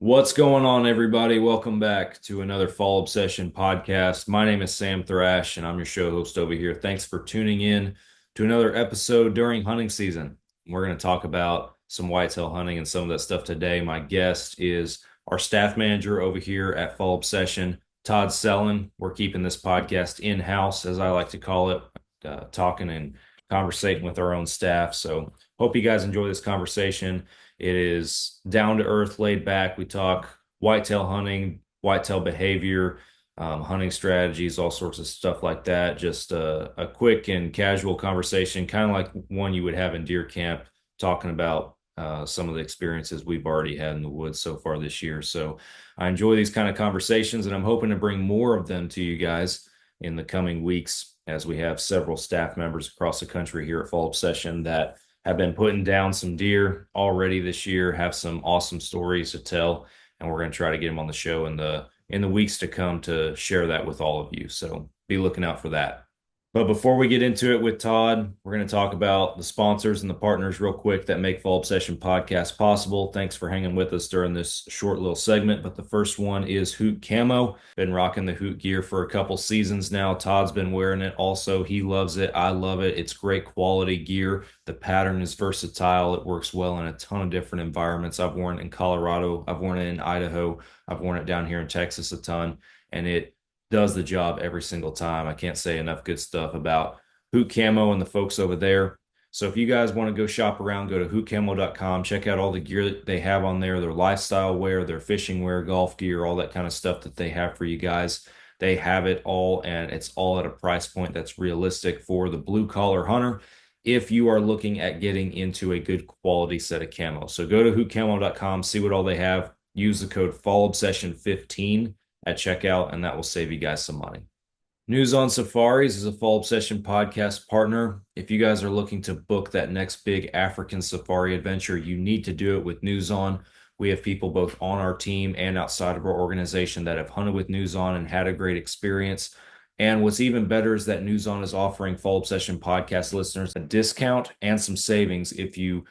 What's going on, everybody? Welcome back to another Fall Obsession podcast. My name is Sam Thrash, and I'm your show host over here. Thanks for tuning in to another episode during hunting season. We're going to talk about some whitetail hunting and some of that stuff today. My guest is our staff manager over here at Fall Obsession, Todd Sellon. We're keeping this podcast in-house, as I like to call it, talking and conversating with our own staff. So hope you guys enjoy this conversation. It is down to earth, laid back. We talk whitetail hunting, whitetail behavior, hunting strategies, all sorts of stuff like that. Just a quick and casual conversation, kind of like one you would have in deer camp, talking about some of the experiences we've already had in the woods so far this year. So I enjoy these kind of conversations, and I'm hoping to bring more of them to you guys in the coming weeks as we have several staff members across the country here at Fall Obsession that have been putting down some deer already this year, have some awesome stories to tell, and we're going to try to get them on the show in the weeks to come to share that with all of you. So be looking out for that. But before we get into it with Todd, we're going to talk about the sponsors and the partners real quick that make Fall Obsession Podcast possible. Thanks for hanging with us during this short little segment. But the first one is Hoot Camo. Been rocking the Hoot gear for a couple seasons now. Todd's been wearing it also. He loves it. I love it. It's great quality gear. The pattern is versatile. It works well in a ton of different environments. I've worn it in Colorado. I've worn it in Idaho. I've worn it down here in Texas a ton. And it does the job every single time. I can't say enough good stuff about Hoot Camo and the folks over there. So if you guys want to go shop around, go to hootcamo.com, check out all the gear that they have on there, their lifestyle wear, their fishing wear, golf gear, all that kind of stuff that they have for you guys. They have it all, and it's all at a price point that's realistic for the blue collar hunter if you are looking at getting into a good quality set of camo. So go to hootcamo.com, see what all they have. Use the code FALLOBSESSION15 at checkout, and that will save you guys some money. News on Safaris is a Fall Obsession podcast partner. If you guys are looking to book that next big African safari adventure, you need to do it with News On. We have people both on our team and outside of our organization that have hunted with News On and had a great experience. And what's even better is that News On is offering Fall Obsession podcast listeners a discount and some savings if you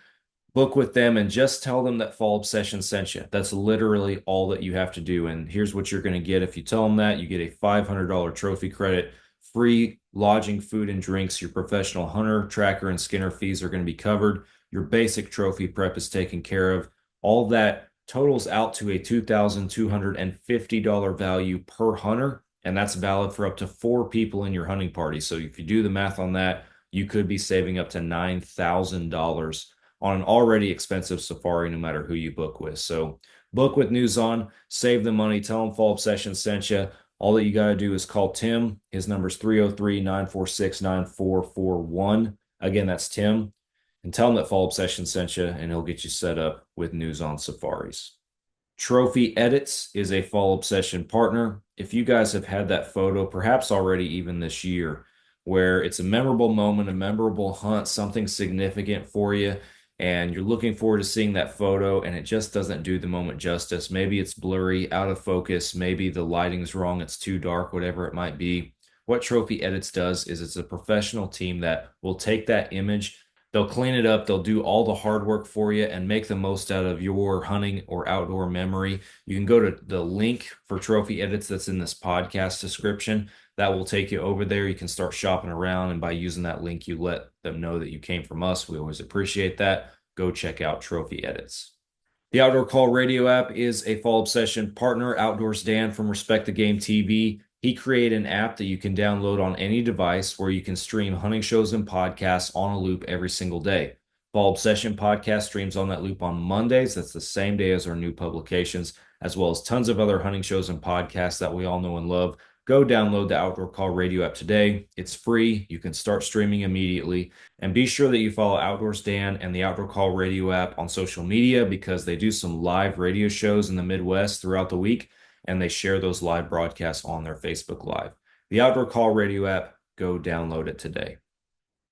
book with them and just tell them that Fall Obsession sent you. That's literally all that you have to do. And here's what you're going to get. If you tell them that, you get a $500 trophy credit, free lodging, food, and drinks. Your professional hunter, tracker, and skinner fees are going to be covered. Your basic trophy prep is taken care of. All that totals out to a $2,250 value per hunter. And that's valid for up to 4 people in your hunting party. So if you do the math on that, you could be saving up to $9,000 on an already expensive safari, no matter who you book with. So book with News On, save the money, tell them Fall Obsession sent you. All that you got to do is call Tim. His number is 303-946-9441. Again, that's Tim. And tell him that Fall Obsession sent you, and he'll get you set up with News On Safaris. Trophy Edits is a Fall Obsession partner. If you guys have had that photo, perhaps already even this year, where it's a memorable moment, a memorable hunt, something significant for you, and you're looking forward to seeing that photo, and it just doesn't do the moment justice. Maybe it's blurry, out of focus, maybe the lighting's wrong, it's too dark, whatever it might be. What Trophy Edits does is it's a professional team that will take that image, they'll clean it up, they'll do all the hard work for you and make the most out of your hunting or outdoor memory. You can go to the link for Trophy Edits that's in this podcast description. That will take you over there. You can start shopping around, and by using that link, you let them know that you came from us. We always appreciate that. Go check out Trophy Edits. The Outdoor Call Radio app is a Fall Obsession partner. Outdoors Dan from Respect the Game TV. He created an app that you can download on any device where you can stream hunting shows and podcasts on a loop every single day. Fall Obsession podcast streams on that loop on Mondays. That's the same day as our new publications, as well as tons of other hunting shows and podcasts that we all know and love. Go download the Outdoor Call Radio app today. It's free. You can start streaming immediately. And be sure that you follow Outdoors Dan and the Outdoor Call Radio app on social media, because they do some live radio shows in the Midwest throughout the week, and they share those live broadcasts on their Facebook Live. The Outdoor Call Radio app, go download it today.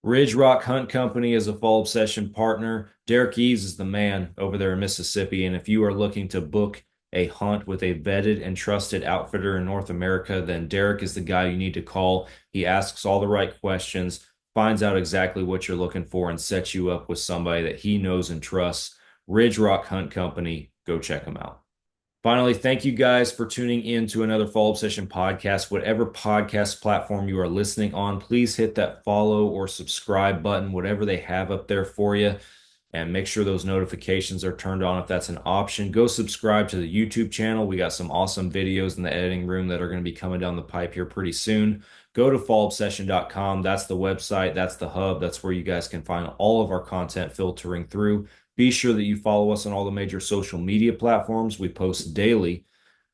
Ridge Rock Hunt Company is a Fall Obsession partner. Derek Eves is the man over there in Mississippi, and if you are looking to book a hunt with a vetted and trusted outfitter in North America, then Derek is the guy you need to call. He asks all the right questions, finds out exactly what you're looking for, and sets you up with somebody that he knows and trusts. Ridge Rock Hunt Company, go check them out. Finally, thank you guys for tuning in to another Fall Obsession podcast. Whatever podcast platform you are listening on, please hit that follow or subscribe button, whatever they have up there for you, and make sure those notifications are turned on if that's an option. Go subscribe to the YouTube channel. We got some awesome videos in the editing room that are going to be coming down the pipe here pretty soon. Go to fallobsession.com. That's the website, that's the hub, that's where you guys can find all of our content filtering through. Be sure that you follow us on all the major social media platforms. We post daily,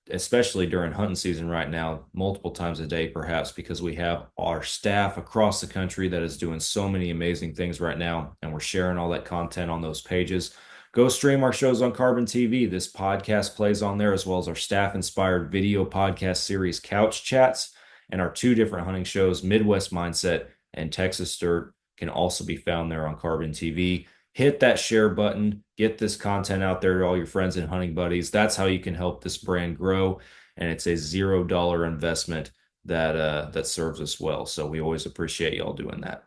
especially during hunting season right now, multiple times a day, perhaps, because we have our staff across the country that is doing so many amazing things right now, and we're sharing all that content on those pages. Go stream our shows on Carbon TV. This podcast plays on there, as well as our staff-inspired video podcast series, Couch Chats, and our two different hunting shows, Midwest Mindset and Texas Dirt, can also be found there on Carbon TV. Hit that share button, get this content out there to all your friends and hunting buddies. That's how you can help this brand grow. And it's a $0 investment that serves us well. So we always appreciate y'all doing that.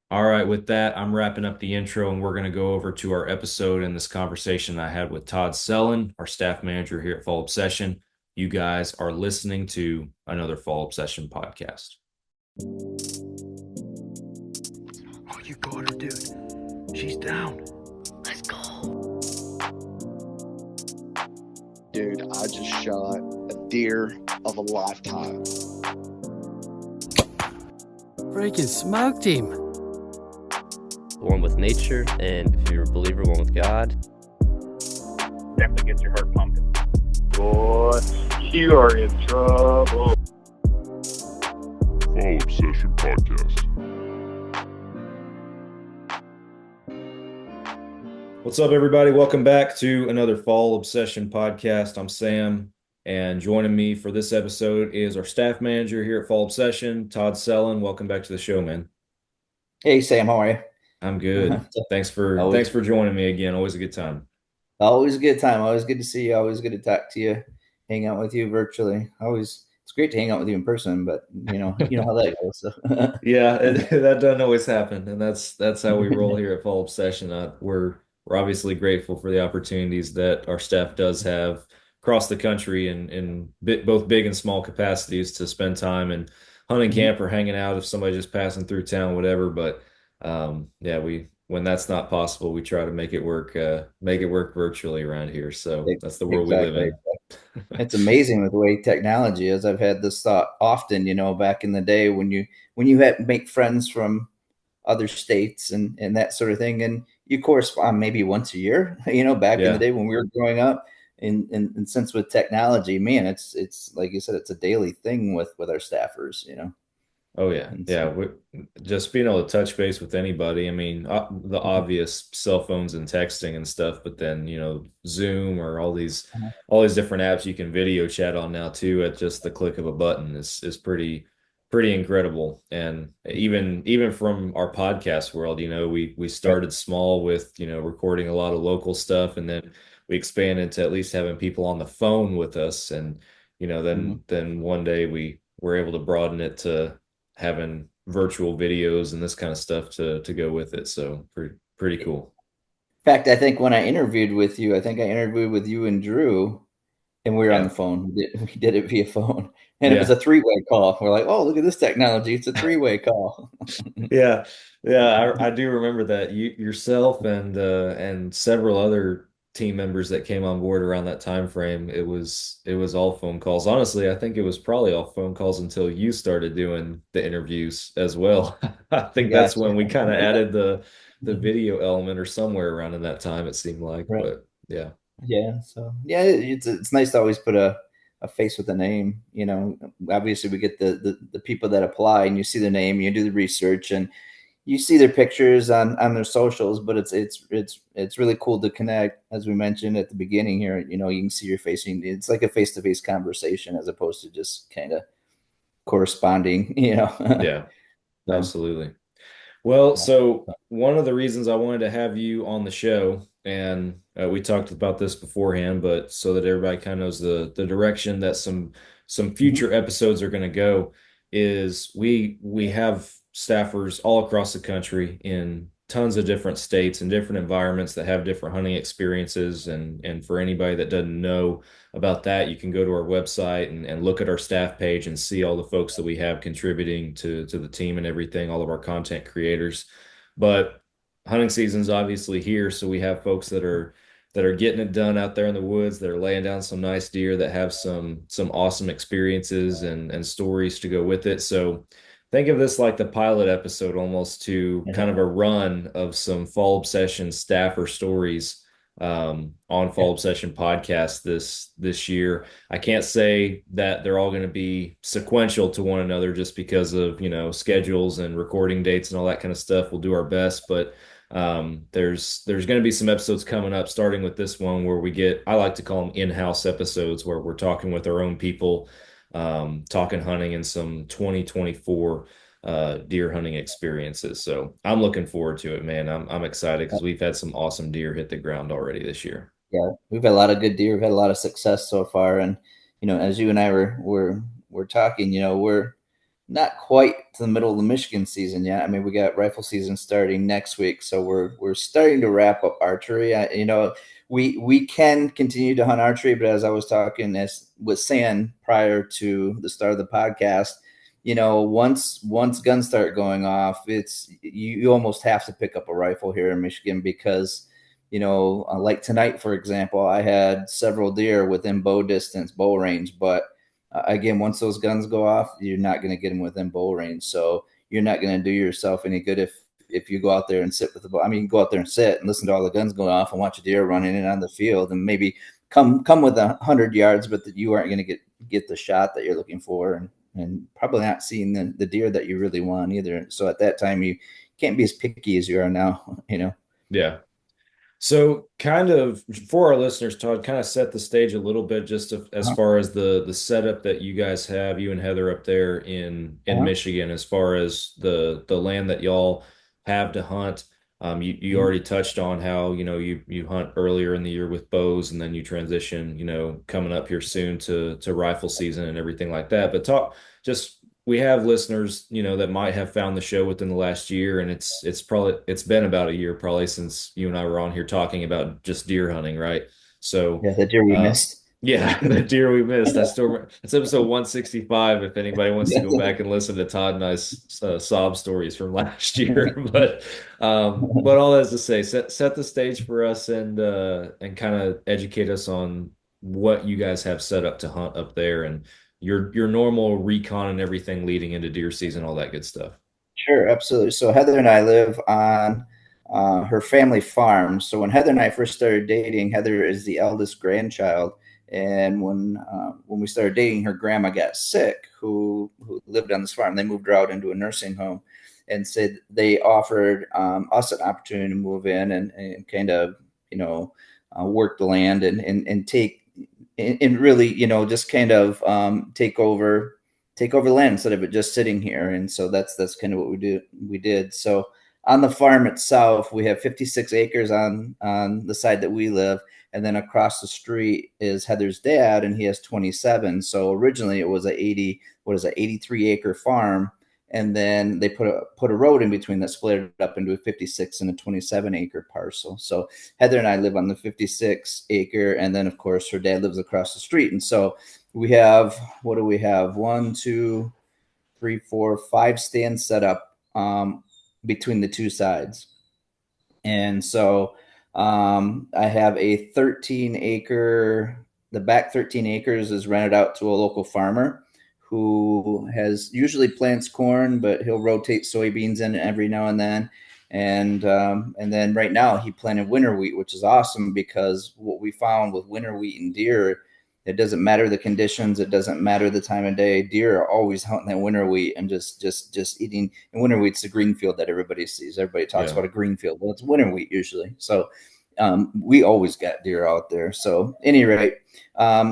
All right, with that, I'm wrapping up the intro and we're going to go over to our episode and this conversation I had with Todd Sellon, our staff manager here at Fall Obsession. You guys are listening to another Fall Obsession podcast. Oh, you got her, dude. She's down. Let's go. Dude, I just shot a deer of a lifetime. Freaking smoked him. One with nature, and if you're a believer, one with God. Definitely gets your heart pumping. Boy, you are in trouble. Fall Obsession Podcast. What's up, everybody? Welcome back to another Fall Obsession podcast. I'm Sam, and joining me for this episode is our staff manager here at Fall Obsession, Todd Sellon. Welcome back to the show, man. Hey, Sam, how are you? I'm good. Thanks for joining me again. Always a good time. Always a good time. Always good to see you. Always good to talk to you. Hang out with you virtually. It's great to hang out with you in person, but you know how that goes. So. Yeah, that doesn't always happen, and that's how we roll here at Fall Obsession. We're obviously grateful for the opportunities that our staff does have across the country in both big and small capacities to spend time in hunting camp or hanging out if somebody's just passing through town, whatever. But yeah, when that's not possible, we try to make it work virtually around here. So that's the world we live in. It's amazing with the way technology is. I've had this thought often, back in the day when you had make friends from other states and that sort of thing, and you correspond maybe once a year, back in the day when we were growing up. And since with technology, man, it's like you said, it's a daily thing with our staffers, Oh yeah. Yeah. Just being able to touch base with anybody. I mean, the obvious cell phones and texting and stuff, but then, Zoom or all these different apps you can video chat on now too, at just the click of a button is pretty incredible. And even from our podcast world, we started small with, recording a lot of local stuff, and then we expanded to at least having people on the phone with us. And, then one day we were able to broaden it to having virtual videos and this kind of stuff to go with it. So pretty cool. In fact, I think when I interviewed with you, I interviewed with you and Drew, and we were on the phone. We did it via phone, and it was a three-way call. We're like, oh, look at this technology. It's a three-way call. Yeah. I do remember that yourself and several other team members that came on board around that time frame. It was all phone calls. Honestly, I think it was probably all phone calls until you started doing the interviews as well. I think that's when we kind of added the video element, or somewhere around in that time, it seemed like. Right. But yeah. Yeah. So yeah, it's nice to always put a face with a name. Obviously we get the people that apply, and you see the name, you do the research, and you see their pictures on their socials, but it's really cool to connect. As we mentioned at the beginning here, you can see your face. It's like a face-to-face conversation as opposed to just kind of corresponding, Yeah, absolutely. Well, so one of the reasons I wanted to have you on the show, and we talked about this beforehand, but so that everybody kind of knows the direction that some future episodes are going to go, is we have staffers all across the country in tons of different states and different environments that have different hunting experiences. And for anybody that doesn't know about that, you can go to our website and look at our staff page and see all the folks that we have contributing to the team and everything, all of our content creators. But hunting season's obviously here, so we have folks that are getting it done out there in the woods, that are laying down some nice deer, that have some awesome experiences and stories to go with it. So think of this like the pilot episode almost, to kind of a run of some Fall Obsession staffer stories on Fall Obsession podcast this year. I can't say that they're all going to be sequential to one another just because of, schedules and recording dates and all that kind of stuff. We'll do our best, but there's going to be some episodes coming up, starting with this one where I like to call them in-house episodes, where we're talking with our own people, talking hunting and some 2024 deer hunting experiences. So I'm looking forward to it, man. I'm excited because we've had some awesome deer hit the ground already this year. Yeah, we've had a lot of good deer. We've had a lot of success so far, and as you and I were talking, we're not quite to the middle of the Michigan season yet. I mean, we got rifle season starting next week, so we're starting to wrap up archery. We can continue to hunt archery, but as I was talking with Sam prior to the start of the podcast, once guns start going off, it's you almost have to pick up a rifle here in Michigan because like tonight, for example, I had several deer within bow range, but again, once those guns go off, you're not going to get them within bow range. So you're not going to do yourself any good if you go out there and sit with the bow. I mean, you go out there and sit and listen to all the guns going off and watch a deer running in on the field and maybe come with 100 yards, but that you aren't going to get the shot that you're looking for and probably not seeing the deer that you really want either. So at that time, you can't be as picky as you are now, Yeah. So kind of for our listeners, Todd, kind of set the stage a little bit just as far as the setup that you guys have, you and Heather up there in Michigan, as far as the land that y'all have to hunt. You already touched on how, you hunt earlier in the year with bows, and then you transition, coming up here soon to rifle season and everything like that. But we have listeners, that might have found the show within the last year, and it's been about a year probably since you and I were on here talking about just deer hunting, right? So yeah, the deer we missed. Yeah, the deer we missed. It's episode 165. If anybody wants to go back and listen to Todd and I's sob stories from last year, but all that's to say, set the stage for us and kind of educate us on what you guys have set up to hunt up there and your normal recon and everything leading into deer season, all that good stuff. Sure, absolutely. So Heather and I live on her family farm. So when Heather and I first started dating, Heather is the eldest grandchild, and when we started dating, her grandma got sick, who lived on this farm. They moved her out into a nursing home, and said they offered us an opportunity to move in and kind of work the land and take. And really, just kind of take over the land instead of it just sitting here. And so that's kind of what we did. So on the farm itself, we have 56 acres on the side that we live. And then across the street is Heather's dad, and he has 27. So originally it was 83 acre farm. And then they put a road in between that split it up into a 56 and a 27 acre parcel. So Heather and I live on the 56 acre. And then of course her dad lives across the street. And so we have, what do we have? 1, 2, 3, 4, 5 stands set up between the two sides. And so I have a 13 acre, the back 13 acres is rented out to a local farmer who usually plants corn, but he'll rotate soybeans in every now and then. And then right now he planted winter wheat, which is awesome because what we found with winter wheat and deer, it doesn't matter the conditions. It doesn't matter the time of day. Deer are always hunting that winter wheat and just eating. And winter wheat's the green field that everybody sees. Everybody talks about a green field. Well, it's winter wheat usually. So we always got deer out there. So any rate,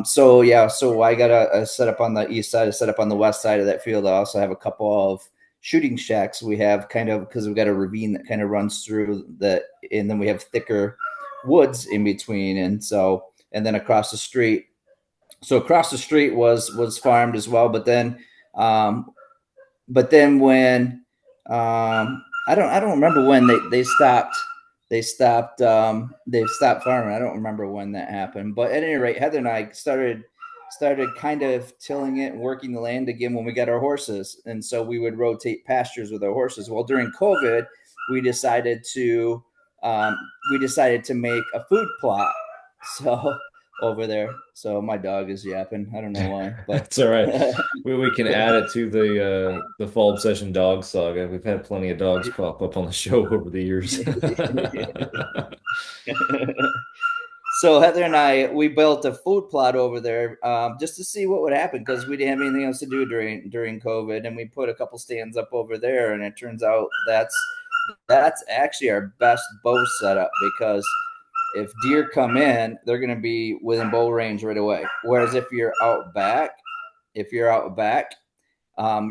so I got a set up on the east side, a set up on the west side of that field. I also have a couple of shooting shacks. We have kind of, because we've got a ravine that kind of runs through that, and then we have thicker woods in between. And then across the street, was farmed as well. But then when I don't remember when they've stopped farming. I don't remember when that happened, but at any rate, Heather and I started kind of tilling it and working the land again when we got our horses, and so we would rotate pastures with our horses. Well, during COVID, we decided to make a food plot. So over there. So my dog is yapping. I don't know why, but That's all right. We can add it to the fall obsession dog saga. We've had plenty of dogs pop up on the show over the years. So Heather and I, we built a food plot over there just to see what would happen because we didn't have anything else to do during COVID, and we put a couple stands up over there, and it turns out that's actually our best bow setup because if deer come in, they're going to be within bow range right away. Whereas if you're out back,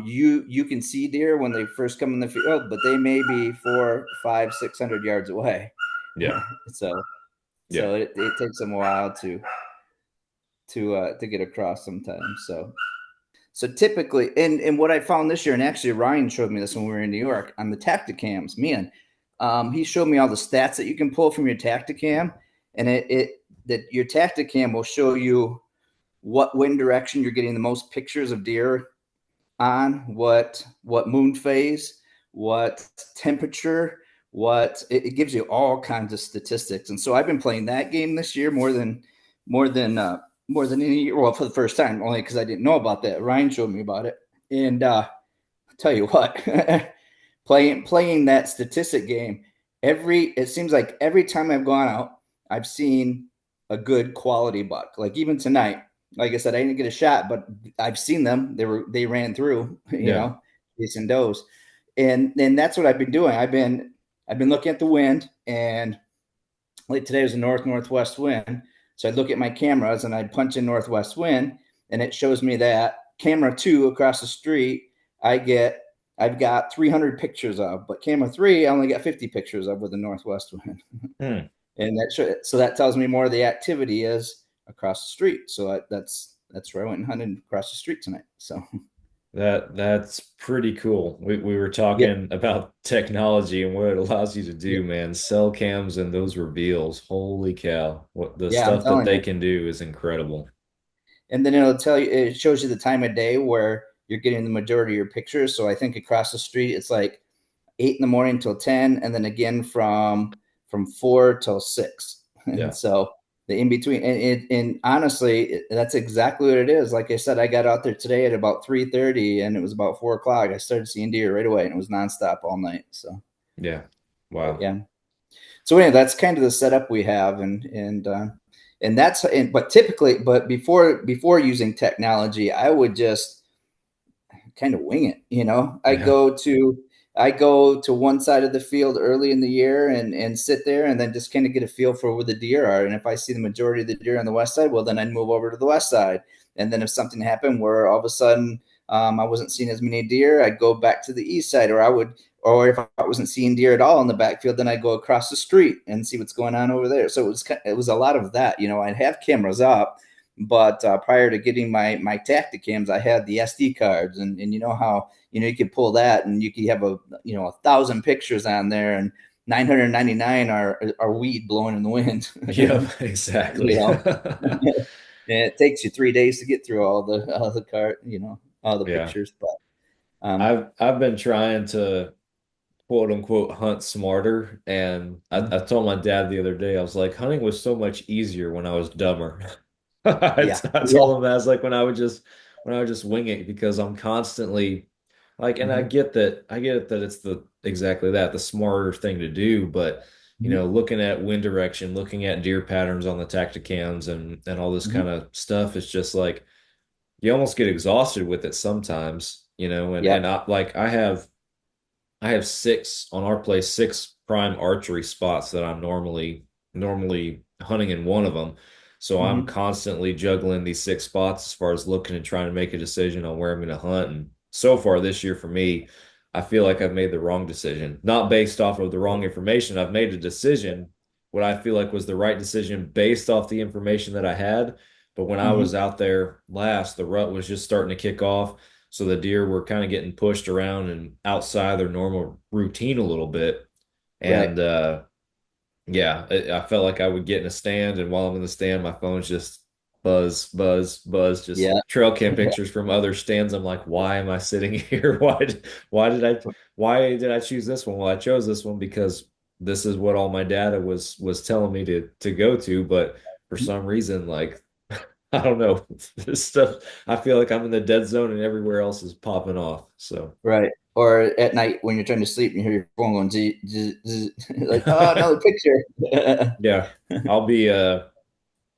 you can see deer when they first come in the field, but they may be 400, 500, 600 yards away. Yeah. So Yeah. it takes them a while to get across sometimes. So typically, and what I found this year, and actually Ryan showed me this when we were in New York on the Tacticams, man, he showed me all the stats that you can pull from your Tacticam, and that your Tacticam will show you what wind direction you're getting the most pictures of deer on, what moon phase, what temperature, it gives you all kinds of statistics. And so I've been playing that game this year more than any year. Well, for the first time, only because I didn't know about that. Ryan showed me about it, and I'll tell you what, playing that statistic game, it seems like every time I've gone out, I've seen a good quality buck. Like even tonight, like I said, I didn't get a shot, but I've seen them. They ran through, you know, chasing does, and that's what I've been doing. I've been looking at the wind, and like today was a northwest wind. So I'd look at my cameras and I'd punch in northwest wind, and it shows me that camera 2 across the street, I've got 300 pictures of, but camera 3, I only got 50 pictures of with the northwest wind. And so that tells me more of the activity is across the street. So that's where I went and hunted across the street tonight. So that's pretty cool. We were talking about technology and what it allows you to do, man. Cell cams and those reveals. Holy cow. What the stuff that they can do is incredible. And then it shows you the time of day where you're getting the majority of your pictures. So I think across the street, it's like 8 in the morning till 10, and then again from 4 till 6. Yeah. And so the in between, and honestly, that's exactly what it is. Like I said, I got out there today at about 3:30, and it was about 4 o'clock. I started seeing deer right away, and it was nonstop all night. So yeah, wow, yeah. So anyway, that's kind of the setup we have, and but typically, before using technology, I would just kind of wing it. You know, I go to one side of the field early in the year and sit there and then just kind of get a feel for where the deer are. And if I see the majority of the deer on the west side, well, then I'd move over to the west side. And then if something happened where all of a sudden I wasn't seeing as many deer, I'd go back to the east side, or if I wasn't seeing deer at all in the backfield, then I'd go across the street and see what's going on over there. So it was a lot of that. You know, I'd have cameras up, but prior to getting my Tacticams, I had the SD cards, and you know how, you know, you could pull that and you could have 1,000 pictures on there, and 999 are weed blowing in the wind. Yeah, exactly. You know? And it takes you 3 days to get through all the card, you know, all the pictures. But I've been trying to quote unquote hunt smarter, and I told my dad the other day, I was like, hunting was so much easier when I was dumber. I told him that, I was like, when I would just wing it, because I'm constantly like, and I get that it's exactly the smarter thing to do, but you know, looking at wind direction, looking at deer patterns on the Tacticams and all this kind of stuff, it's just like you almost get exhausted with it sometimes, you know, and I have 6 on our place, 6 prime archery spots that I'm normally hunting in one of them. So I'm constantly juggling these 6 spots as far as looking and trying to make a decision on where I'm going to hunt. And so far this year for me, I feel like I've made the wrong decision, not based off of the wrong information. I've made a decision, what I feel like was the right decision based off the information that I had. But when I was out there last, the rut was just starting to kick off. So the deer were kind of getting pushed around and outside their normal routine a little bit. Right. And yeah, I felt like I would get in a stand, and while I'm in the stand, my phone's just buzz, buzz, buzz, just Yeah. trail cam pictures from other stands. I'm like, why am I sitting here? Why did I choose this one? Well, I chose this one because this is what all my data was telling me to go to, but for some reason, like I don't know, this stuff, I feel like I'm in the dead zone and everywhere else is popping off. So Right. Or at night when you're trying to sleep and you hear your phone going zzz, zzz, zzz, like, oh, another picture. yeah, I'll be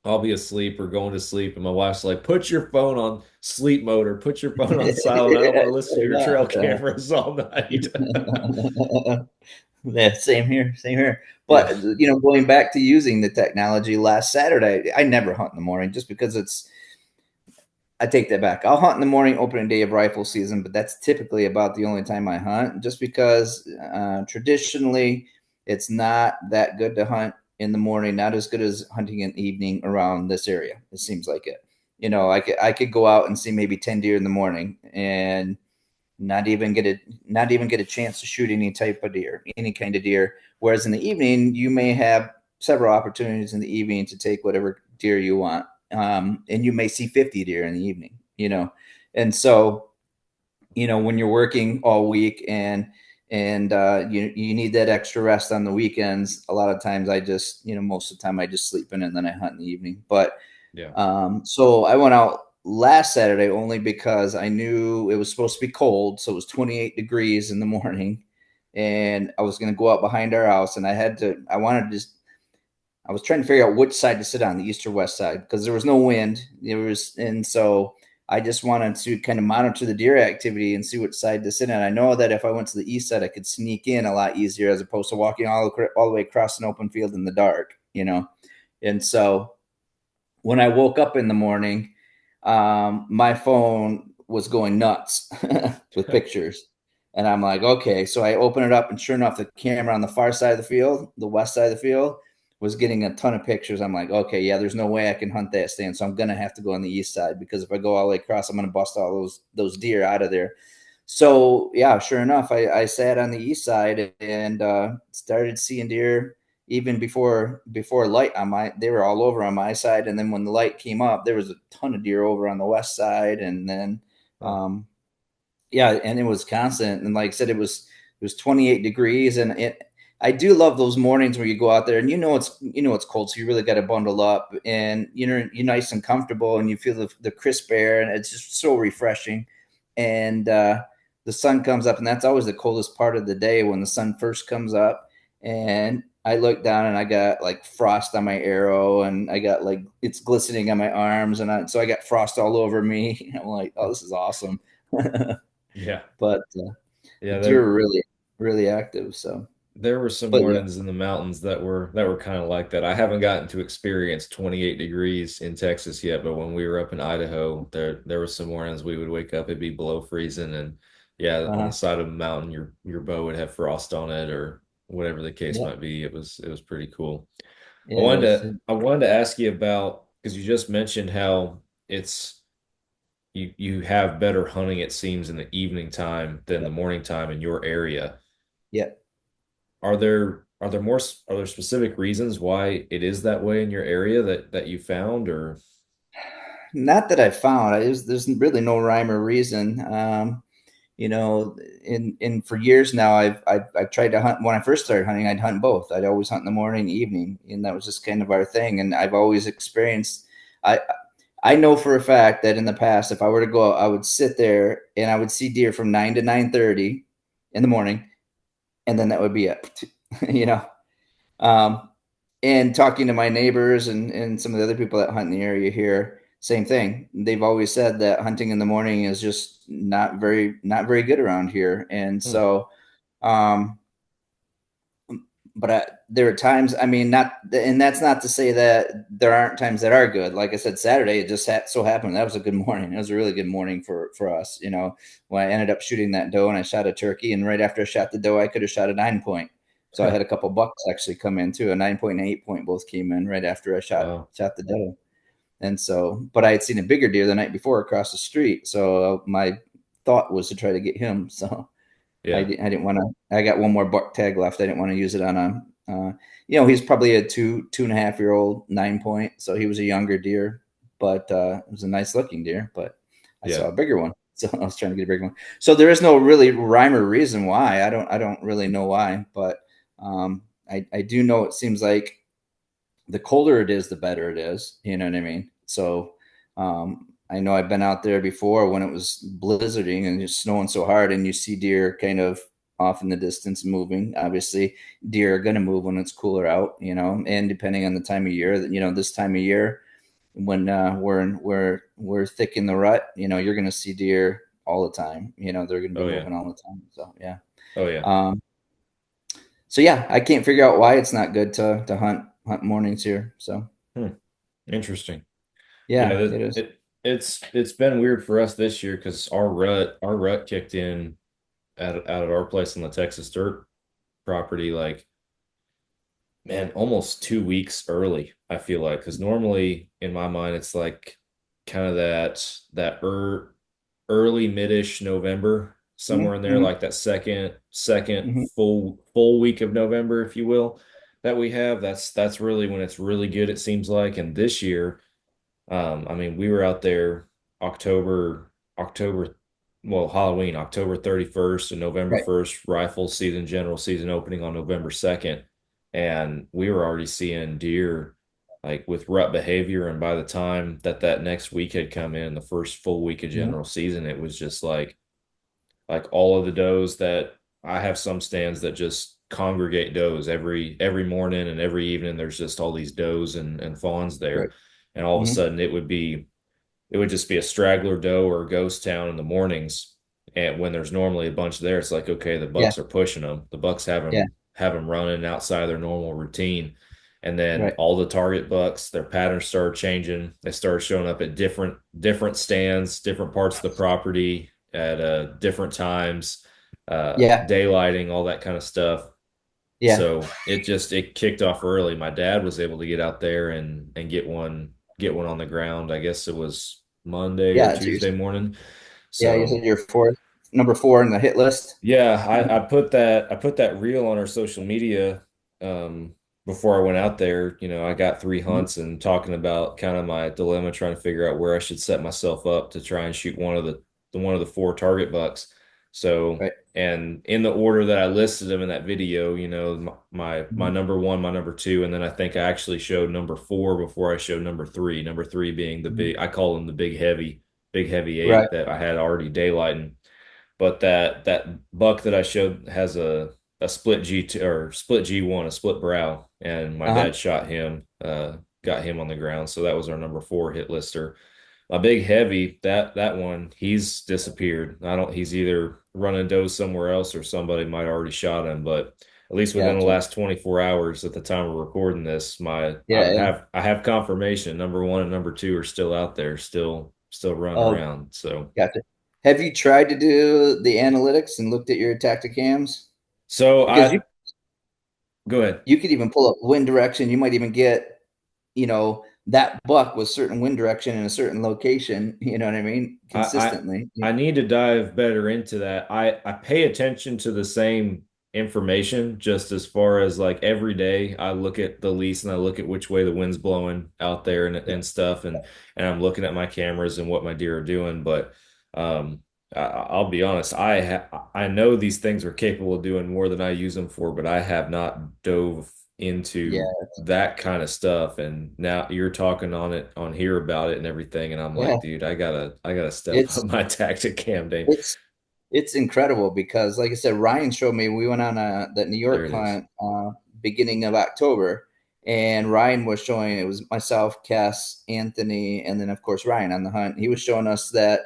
I'll be asleep or going to sleep, and my wife's like, "Put your phone on sleep mode or put your phone on silent. I don't want to listen to your trail cameras all night." Yeah, same here, same here. Yeah. But going back to using the technology last Saturday, I never hunt in the morning just because I take that back. I'll hunt in the morning, opening day of rifle season, but that's typically about the only time I hunt, just because traditionally it's not that good to hunt in the morning, not as good as hunting in the evening around this area. It seems like it. I could go out and see maybe 10 deer in the morning and not even get a chance to shoot any type of deer, any kind of deer. Whereas in the evening, you may have several opportunities in the evening to take whatever deer you want. And you may see 50 deer in the evening. And so, when you're working all week and you need that extra rest on the weekends, a lot of times most of the time I just sleep in and then I hunt in the evening. But Yeah. so I went out last Saturday only because I knew it was supposed to be cold. So it was 28 degrees in the morning and I was going to go out behind our house and I was trying to figure out which side to sit on, the east or west side, because there was no wind. And so I just wanted to kind of monitor the deer activity and see which side to sit on. I know that if I went to the east side, I could sneak in a lot easier as opposed to walking all the way across an open field in the dark. And so when I woke up in the morning, my phone was going nuts with pictures. And I'm like, okay. So I open it up, and sure enough, the camera on the far side of the field, the west side of the field, was getting a ton of pictures. I'm like, okay, yeah, there's no way I can hunt that stand. So I'm going to have to go on the east side, because if I go all the way across, I'm going to bust all those deer out of there. So yeah, sure enough, I sat on the east side and started seeing deer even before light they were all over on my side. And then when the light came up, there was a ton of deer over on the west side. And then, yeah, and it was constant. And like I said, it was 28 degrees. And I do love those mornings where you go out there and it's cold. So you really got to bundle up and you're nice and comfortable and you feel the crisp air, and it's just so refreshing. And, the sun comes up, and that's always the coldest part of the day, when the sun first comes up. And I look down and I got like frost on my arrow, and I got like it's glistening on my arms, and so I got frost all over me. I'm like, oh, this is awesome. Yeah. But Yeah, deer are really, really active. So, there were some but yeah, mornings in the mountains that were kind of like that. I haven't gotten to experience 28 degrees in Texas yet, but when we were up in Idaho, there were some mornings we would wake up, it'd be below freezing, and yeah, on the side of a mountain, your bow would have frost on it or whatever the case yeah, might be. It was pretty cool. I yeah. wanted to I wanted to ask you about, because you just mentioned how it's you have better hunting, it seems, in the evening time than the morning time in your area. Yeah. Are there specific reasons why it is that way in your area that you found, or Not that I found. There's really no rhyme or reason. In for years now, I've tried to hunt. When I first started hunting, I'd hunt both. I'd always hunt in the morning and evening, and that was just kind of our thing. And I've always experienced. I I know for a fact that in the past, if I were to go out, I would sit there and I would see deer from 9 to 9:30 in the morning, and then that would be it. you know. Um, and talking to my neighbors and some of the other people that hunt in the area here, same thing. They've always said that hunting in the morning is just not very good around here. And hmm, so, um, there are times, I mean, not, and that's not to say that there aren't times that are good. Like I said, Saturday, it just so happened that was a good morning. It was a really good morning for us. When I ended up shooting that doe and I shot a turkey, and right after I shot the doe, I could have shot a 9 point. So I had a couple bucks actually come in too. A 9 point and 8 point both came in right after I shot wow, shot the doe. And so, but I had seen a bigger deer the night before across the street. So my thought was to try to get him. So I Yeah. didn't want to. I got one more buck tag left. I didn't want to use it on a. He's probably a 2.5-year-old 9 point, so he was a younger deer, but it was a nice looking deer. But I saw Yeah. a bigger one, so I was trying to get a bigger one. So there is no really rhyme or reason why. I don't really know why, but I do know it seems like the colder it is, the better it is. You know what I mean? So I know I've been out there before when it was blizzarding and just snowing so hard, and you see deer kind of off in the distance moving. Obviously, deer are going to move when it's cooler out, and depending on the time of year, this time of year when we're thick in the rut, you're going to see deer all the time. They're going to be Oh yeah. moving all the time. So yeah. Oh yeah. So yeah, I can't figure out why it's not good to hunt mornings here. So Interesting. Yeah, yeah, it is. it's been weird for us this year because our rut kicked in out at our place on the Texas dirt property, like, man, almost 2 weeks early, I feel like, because normally in my mind it's like kind of that early midish November, somewhere in there, Mm-hmm, like that second hmm. full week of November, if you will, that we have. That's really when it's really good, it seems like. And this year, I mean, we were out there October, well, Halloween, October 31st and November Right. 1st, rifle season, general season opening on November 2nd. And we were already seeing deer like with rut behavior. And by the time that next week had come in, the first full week of Mhm. general season, it was just like all of the does that I have some stands that just congregate does every morning and every evening. There's just all these does and fawns Right. there. And all of a Hmm. sudden it would just be a straggler doe or a ghost town in the mornings. And when there's normally a bunch there, it's like, okay, the Yeah. bucks are pushing them. The bucks have Yeah. them running outside their normal routine. And then Right. all the target bucks, their patterns started changing. They started showing up at different stands, different parts of the property at different times, Yeah. daylighting, all that kind of stuff. Yeah. So it kicked off early. My dad was able to get out there and get one on the ground. I guess it was Monday or Yeah. So Tuesday morning. yeah, you said So you're number 4 in the hit list. yeah, I put that reel on our social media before I went out there. I got 3 hunts and talking about kind of my dilemma, trying to figure out where I should set myself up to try and shoot one of the 4 target bucks. So, Right. and in the order that I listed them in that video, my Mhm. number one, my number two, and then I think I actually showed number four before I showed number three. Number three being the Mhm. big, I call him the big heavy Right. eight that I had already daylighting. But that buck that I showed has a split G2 or split G1, a split brow, and my Uh-huh. dad shot him, got him on the ground. So that was our number four hit lister. My big heavy, that one, he's disappeared. I don't he's either running doe somewhere else or somebody might have already shot him, but at least within the Gotcha. last 24 hours at the time of recording this, Yeah. Yeah. I have confirmation number one and number two are still out there, still running Oh, around. So gotcha. Have you tried to do the analytics and looked at your Tacticams? so Because I go ahead. you could even pull up wind direction. You might even get, that buck with certain wind direction in a certain location. You know what I mean? I, I Consistently. I need to dive better into that. I pay attention to the same information just as far as like every day I look at the lease and I look at which way the wind's blowing out there and stuff and I'm looking at my cameras and what my deer are doing. But I'll be honest, I know these things are capable of doing more than I use them for, but I have not dove Yeah. into that kind of stuff. And now you're talking on here about it and everything, and I'm Yeah. like, dude, I gotta step up It's my tactic cam game. it's it's incredible because, like I said, Ryan showed me. We went on that New There York it is. hunt beginning of October, and Ryan was showing. It was myself, Cass, Anthony, and then of course Ryan on the hunt. He was showing us that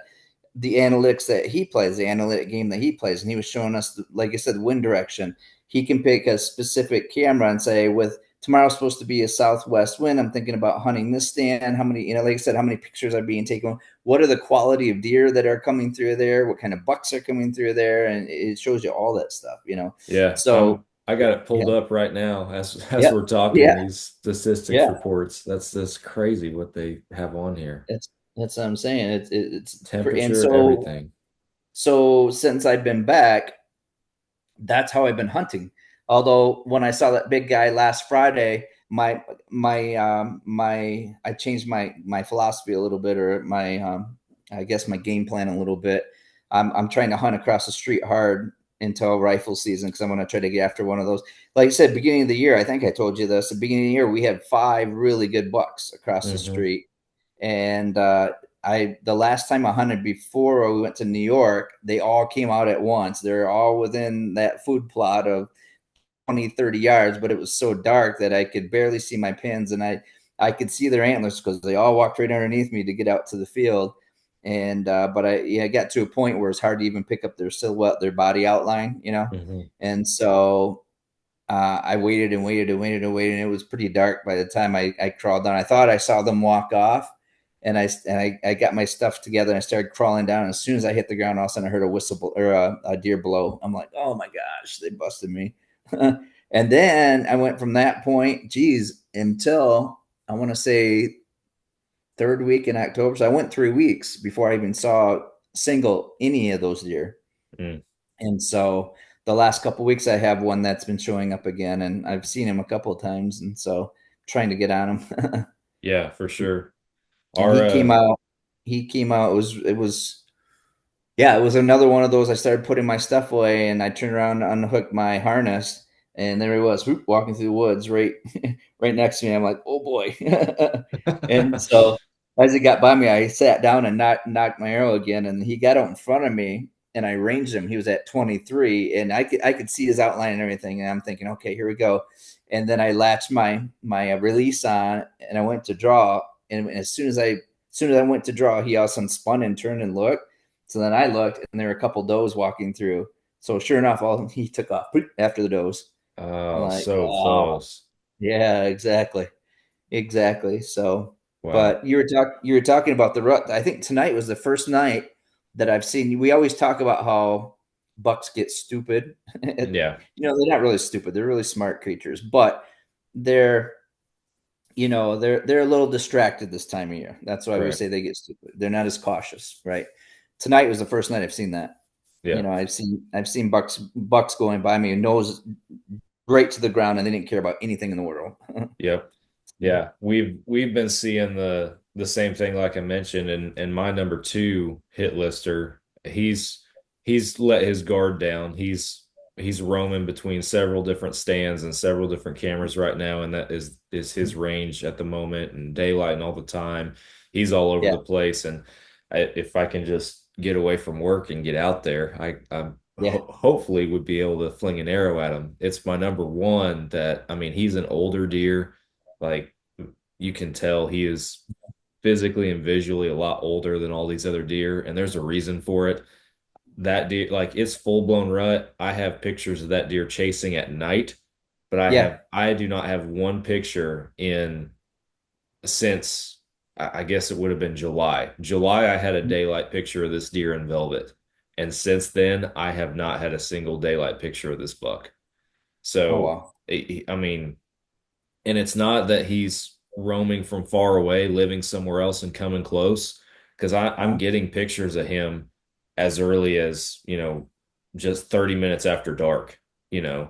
the analytics that he plays, the analytic game that he plays, and he was showing us, like I said, wind direction. He can pick a specific camera and say, with tomorrow's supposed to be a southwest wind, I'm thinking about hunting this stand. How many, like I said, how many pictures are being taken? What are the quality of deer that are coming through there? What kind of bucks are coming through there? And it shows you all that stuff. Yeah, So I got it yeah, pulled up right now as yeah, we're talking, yeah, these statistics yeah. reports. That's crazy what they have on here. That's what I'm saying. And Temperature, so everything. So since I've been back, that's how I've been hunting. Although when I saw that big guy last Friday, my I changed my philosophy a little bit, or my I guess my game plan a little bit. I'm trying to hunt across the street hard until rifle season, because I'm going to try to get after one of those. Like I said, beginning of the year, I think I told you this. At the beginning of the year, we had 5 really good bucks across the Mm-hmm. street, and the last time I hunted before we went to New York, they all came out at once. They're all within that food plot of 20, 30 yards, but it was so dark that I could barely see my pins, and I could see their antlers because they all walked right underneath me to get out to the field. And but I got to a point where it's hard to even pick up their silhouette, their body outline, you know. Mm-hmm. And so I waited and waited and waited and waited, and it was pretty dark by the time I crawled down. I thought I saw them walk off, and I got my stuff together and I started crawling down. And as soon as I hit the ground, all of a sudden I heard a whistle or a deer blow. I'm like, oh my gosh, they busted me. And then I went from that point, geez, until I want to say third week in October. So I went 3 weeks before I even saw any of those deer. Mm. And so the last couple of weeks, I have one that's been showing up again, and I've seen him a couple of times, and so trying to get on him. Yeah, for sure. And Our He came out. It was another one of those. I started putting my stuff away, and I turned around to unhook my harness, and there he was, whoop, walking through the woods, right, right next to me. I'm like, oh boy! And so as he got by me, I sat down and knocked my arrow again, and he got out in front of me, and I ranged him. He was at 23, and I could see his outline and everything, and I'm thinking, okay, here we go. And then I latched my release on, and I went to draw, and as soon as I went to draw, he all of a sudden spun and turned and looked. So then I looked, and there were a couple does walking through. So sure enough, he took off after the does. I'm oh, like, so oh, close. yeah, exactly. So, Wow. but you were talking about the rut. I think tonight was the first night that I've seen. We always talk about how bucks get stupid. Yeah, They're not really stupid. They're really smart creatures, but they're they're a little distracted this time of year. That's why we correct. say they get stupid. They're not as cautious, right? Tonight was the first night I've seen that. Yeah. I've seen bucks going by me and nose right to the ground, and they didn't care about anything in the world. Yep. Yeah. We've been seeing the same thing like I mentioned, and my number 2 hit lister, he's let his guard down. He's roaming between several different stands and several different cameras right now, and that is his range at the moment, and daylight and all the time. He's all over Yeah, the place, and if I can just get away from work and get out there, I yeah, hopefully would be able to fling an arrow at him. It's my number 1 that, I mean, he's an older deer. Like, you can tell he is physically and visually a lot older than all these other deer, and there's a reason for it. That deer, like, it's full blown rut. I have pictures of that deer chasing at night, but yeah. I do not have one picture in since I guess it would have been July. July, I had a daylight picture of this deer in velvet. And since then, I have not had a single daylight picture of this buck. Oh So, wow. I mean, and it's not that he's roaming from far away, living somewhere else and coming close, because I'm Uh, getting pictures of him as early as, just 30 minutes after dark. yeah,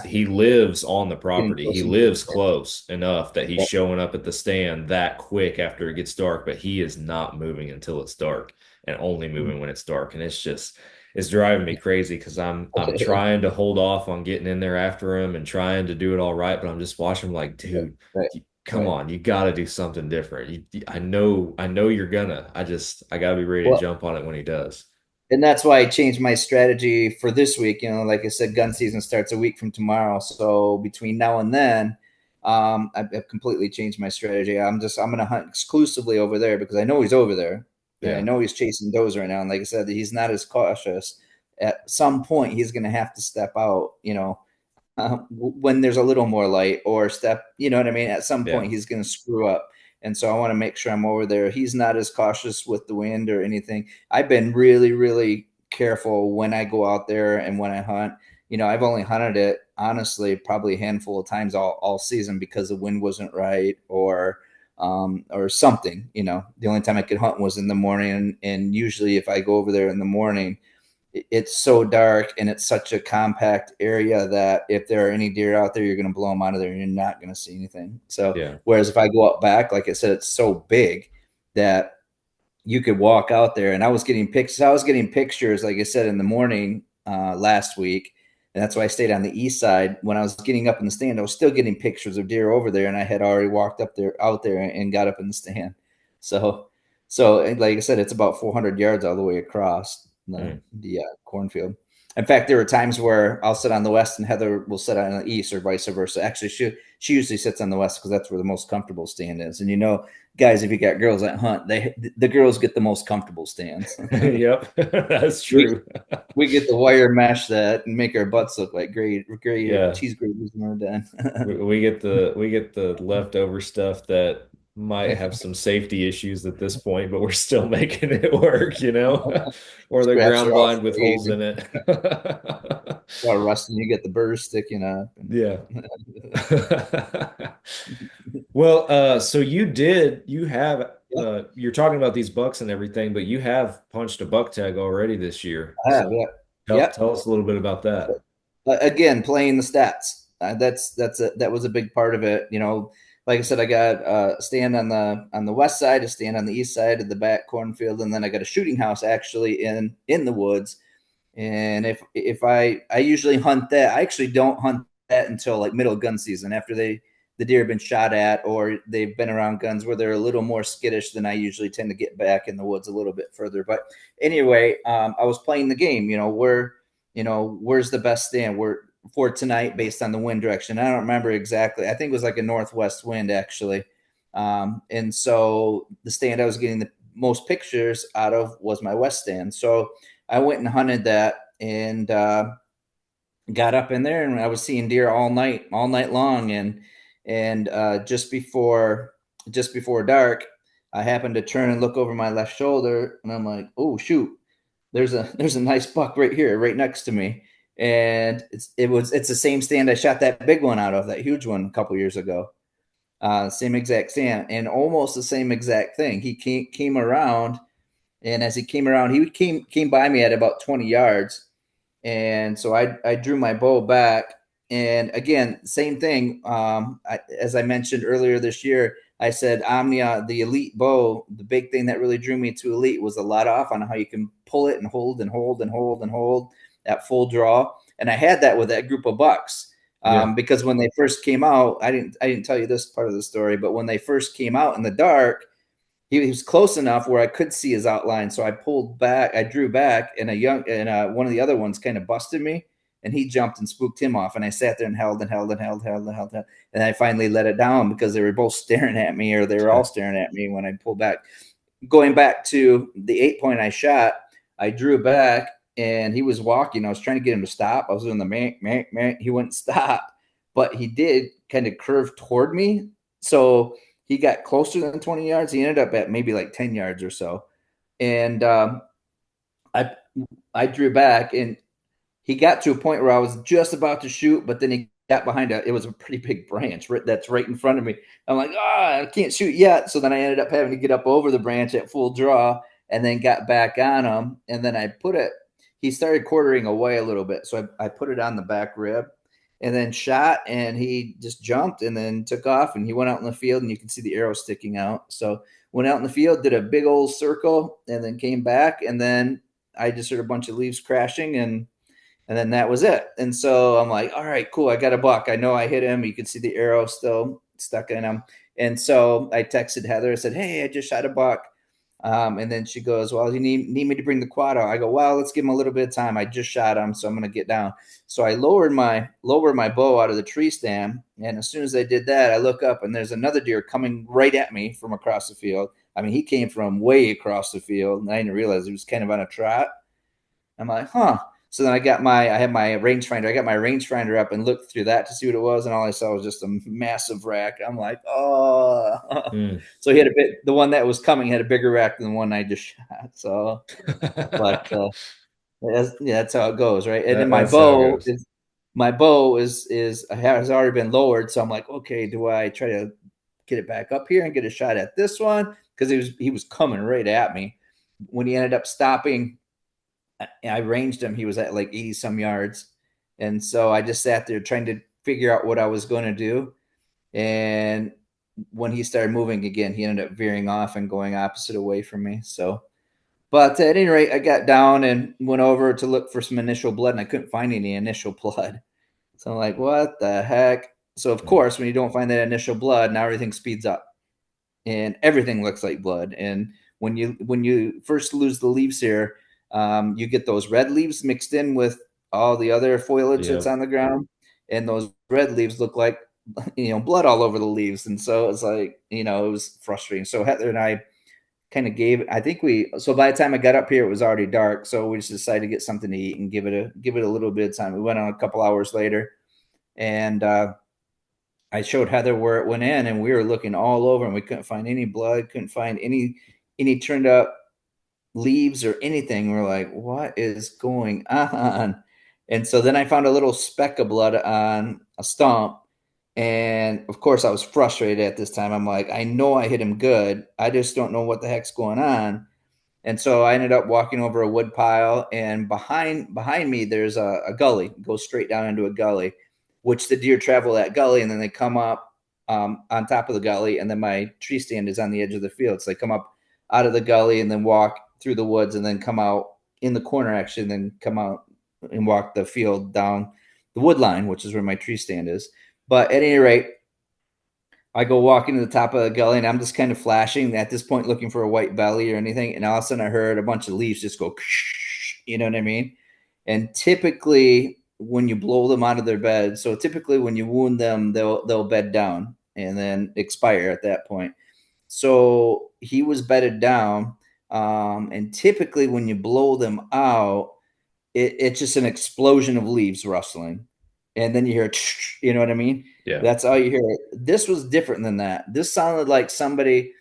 He lives on the getting property. He closer. lives Yeah, close enough that he's yeah. showing up at the stand that quick after it gets dark, but he is not moving until it's dark, and only moving when it's dark. And it's driving me crazy, because I'm trying to hold off on getting in there after him and trying to do it all right, but I'm just watching him like, Right, dude, right, come right. on, you got to do something different. I know you're gonna. I got to be ready to Well, jump on it when he does. and that's why I changed my strategy for this week. Like I said, gun season starts a week from tomorrow. So between now and then, I've completely changed my strategy. I'm going to hunt exclusively over there because I know he's over there, and I Yeah, know he's chasing does right now. And like I said, he's not as cautious. At some point, he's going to have to step out. When there's a little more light, or step, you know what I mean? At some yeah, point, he's going to screw up. And so I want to make sure I'm over there. He's not as cautious with the wind or anything. I've been really, really careful when I go out there and when I hunt. I've only hunted it, honestly, probably a handful of times all season because the wind wasn't right, or or something. The only time I could hunt was in the morning, and usually if I go over there in the morning, it's so dark and it's such a compact area that if there are any deer out there, you're going to blow them out of there and you're not going to see anything. So, Yeah. whereas if I go up back, like I said, it's so big that you could walk out there. And I was getting pictures, like I said, in the morning last week. And that's why I stayed on the east side. When I was getting up in the stand, I was still getting pictures of deer over there. And I had already walked out there and got up in the stand. So like I said, it's about 400 yards all the way across the cornfield. In fact, there were times where I'll sit on the west and Heather will sit on the east, or vice versa. Actually, she usually sits on the west because that's where the most comfortable stand is. And guys, if you got girls that hunt, the girls get the most comfortable stands. Yep, that's true. We get the wire mesh that and make our butts look like gray Yeah. cheese graters when we're done. we get the leftover stuff that might have some safety issues at this point, but we're still making it work, or the Scraps ground are off blind with holes easy. in it. While rusting, you get the burrs sticking up. Yeah. Well, so you have you're talking about these bucks and everything, but you have punched a buck tag already this year. I have, So yeah. tell us a little bit about that. Again, playing the stats. That was a big part of it. Like I said, I got a stand on the west side, a stand on the east side of the back cornfield, and then I got a shooting house actually in the woods. And if I usually hunt that, I actually don't hunt that until like middle of gun season, after the deer have been shot at or they've been around guns where they're a little more skittish. Then I usually tend to get back in the woods a little bit further. But anyway, I was playing the game. Where's the best stand for tonight based on the wind direction? I don't remember exactly. I think it was like a northwest wind actually. And so the stand I was getting the most pictures out of was my west stand. So I went and hunted that and got up in there, and I was seeing deer all night long. And just before dark, I happened to turn and look over my left shoulder, and I'm like, oh shoot, there's a nice buck right here, right next to me. And it's the same stand I shot that big one out of, that huge one a couple years ago. Same exact stand, and almost the same exact thing. He came around, and as he came around, he came by me at about 20 yards. And so I drew my bow back. And again, same thing. As I mentioned earlier this year, I said Omnia, the elite bow, the big thing that really drew me to elite was the let off on how you can pull it and hold and hold and hold and hold at full draw. And I had that with that group of bucks. Because when they first came out, I didn't tell you this part of the story, but when they first came out in the dark, he was close enough where I could see his outline. So I pulled back, I drew back, and one of the other ones kind of busted me, and he jumped and spooked him off. And I sat there and held. And I finally let it down because they were both staring at me, or they were all staring at me when I pulled back. Going back to the 8-point I shot, I drew back and he was walking. I was trying to get him to stop. I was doing the man. He wouldn't stop, but he did kind of curve toward me. So he got closer than 20 yards. He ended up at maybe like 10 yards or so. And I drew back, and he got to a point where I was just about to shoot, but then he got behind it was a pretty big branch that's right in front of me. I'm like, I can't shoot yet. So then I ended up having to get up over the branch at full draw and then got back on him. And then he started quartering away a little bit. So I put it on the back rib and then shot, and he just jumped and then took off, and he went out in the field, and you can see the arrow sticking out. So went out in the field, did a big old circle, and then came back, and then I just heard a bunch of leaves crashing, and then that was it. And so I'm like, all right, cool. I got a buck. I know I hit him. You could see the arrow still stuck in him. And so I texted Heather. I said, hey, I just shot a buck. And then she goes, well, you need me to bring the quad out. I go, well, let's give him a little bit of time. I just shot him, so I'm going to get down. So I lowered my bow out of the tree stand. And as soon as I did that, I look up, and there's another deer coming right at me from across the field. I mean, he came from way across the field, and I didn't realize he was kind of on a trot. I'm like, huh. So then I had my rangefinder. I got my rangefinder up and looked through that to see what it was, and all I saw was just a massive rack. I'm like, oh. So he had the one that was coming had a bigger rack than the one I just shot. So, but that's how it goes, right? And then my bow has already been lowered. So I'm like, okay, do I try to get it back up here and get a shot at this one, because he was coming right at me. When he ended up stopping, I ranged him. He was at like 80 some yards. And so I just sat there trying to figure out what I was going to do. And when he started moving again, he ended up veering off and going opposite away from me. So, but at any rate, I got down and went over to look for some initial blood, and I couldn't find any initial blood. So I'm like, what the heck? So of course, when you don't find that initial blood, now everything speeds up and everything looks like blood. And when you first lose the leaves here, you get those red leaves mixed in with all the other foliage that's on the ground, and those red leaves look like blood all over the leaves. And so it's like, it was frustrating. So Heather and I kind of so by the time I got up here, it was already dark. So we just decided to get something to eat and give it a little bit of time. We went on a couple hours later, and I showed Heather where it went in, and we were looking all over, and we couldn't find any blood, couldn't find any turned up leaves or anything. We're like, what is going on? And so then I found a little speck of blood on a stump. And of course I was frustrated at this time. I'm like, I know I hit him good. I just don't know what the heck's going on. And so I ended up walking over a wood pile, and behind me, there's a gully. It goes straight down into a gully, which the deer travel that gully, and then they come up on top of the gully. And then my tree stand is on the edge of the field. So they come up out of the gully and then walk through the woods and then come out in the corner, actually, and then come out and walk the field down the wood line, which is where my tree stand is. But at any rate, I go walking to the top of the gully, and I'm just kind of flashing at this point, looking for a white belly or anything. And all of a sudden I heard a bunch of leaves just go, you know what I mean? And typically when you blow them out of their bed, so typically when you wound them, they'll bed down and then expire at that point. So he was bedded down. And typically when you blow them out, it's just an explosion of leaves rustling. And then you hear, you know what I mean? Yeah. That's all you hear. This was different than that. This sounded like somebody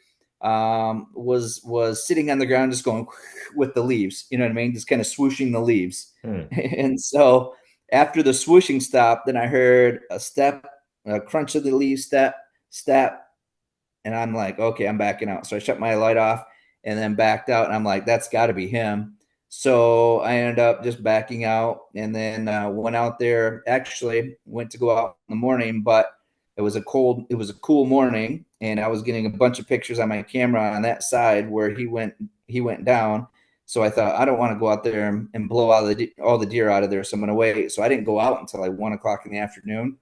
was sitting on the ground just going with the leaves, you know what I mean? Just kind of swooshing the leaves. And so after the swooshing stopped, then I heard a crunch of the leaves, step. And I'm like, okay, I'm backing out. So I shut my light off and then backed out. And I'm like, that's got to be him. So I ended up just backing out, and then went out there. Actually went to go out in the morning, but it was a cool morning, and I was getting a bunch of pictures on my camera on that side where he went down. So I thought, I don't want to go out there and blow all the deer out of there. So I'm going to wait. So I didn't go out until like 1 o'clock in the afternoon,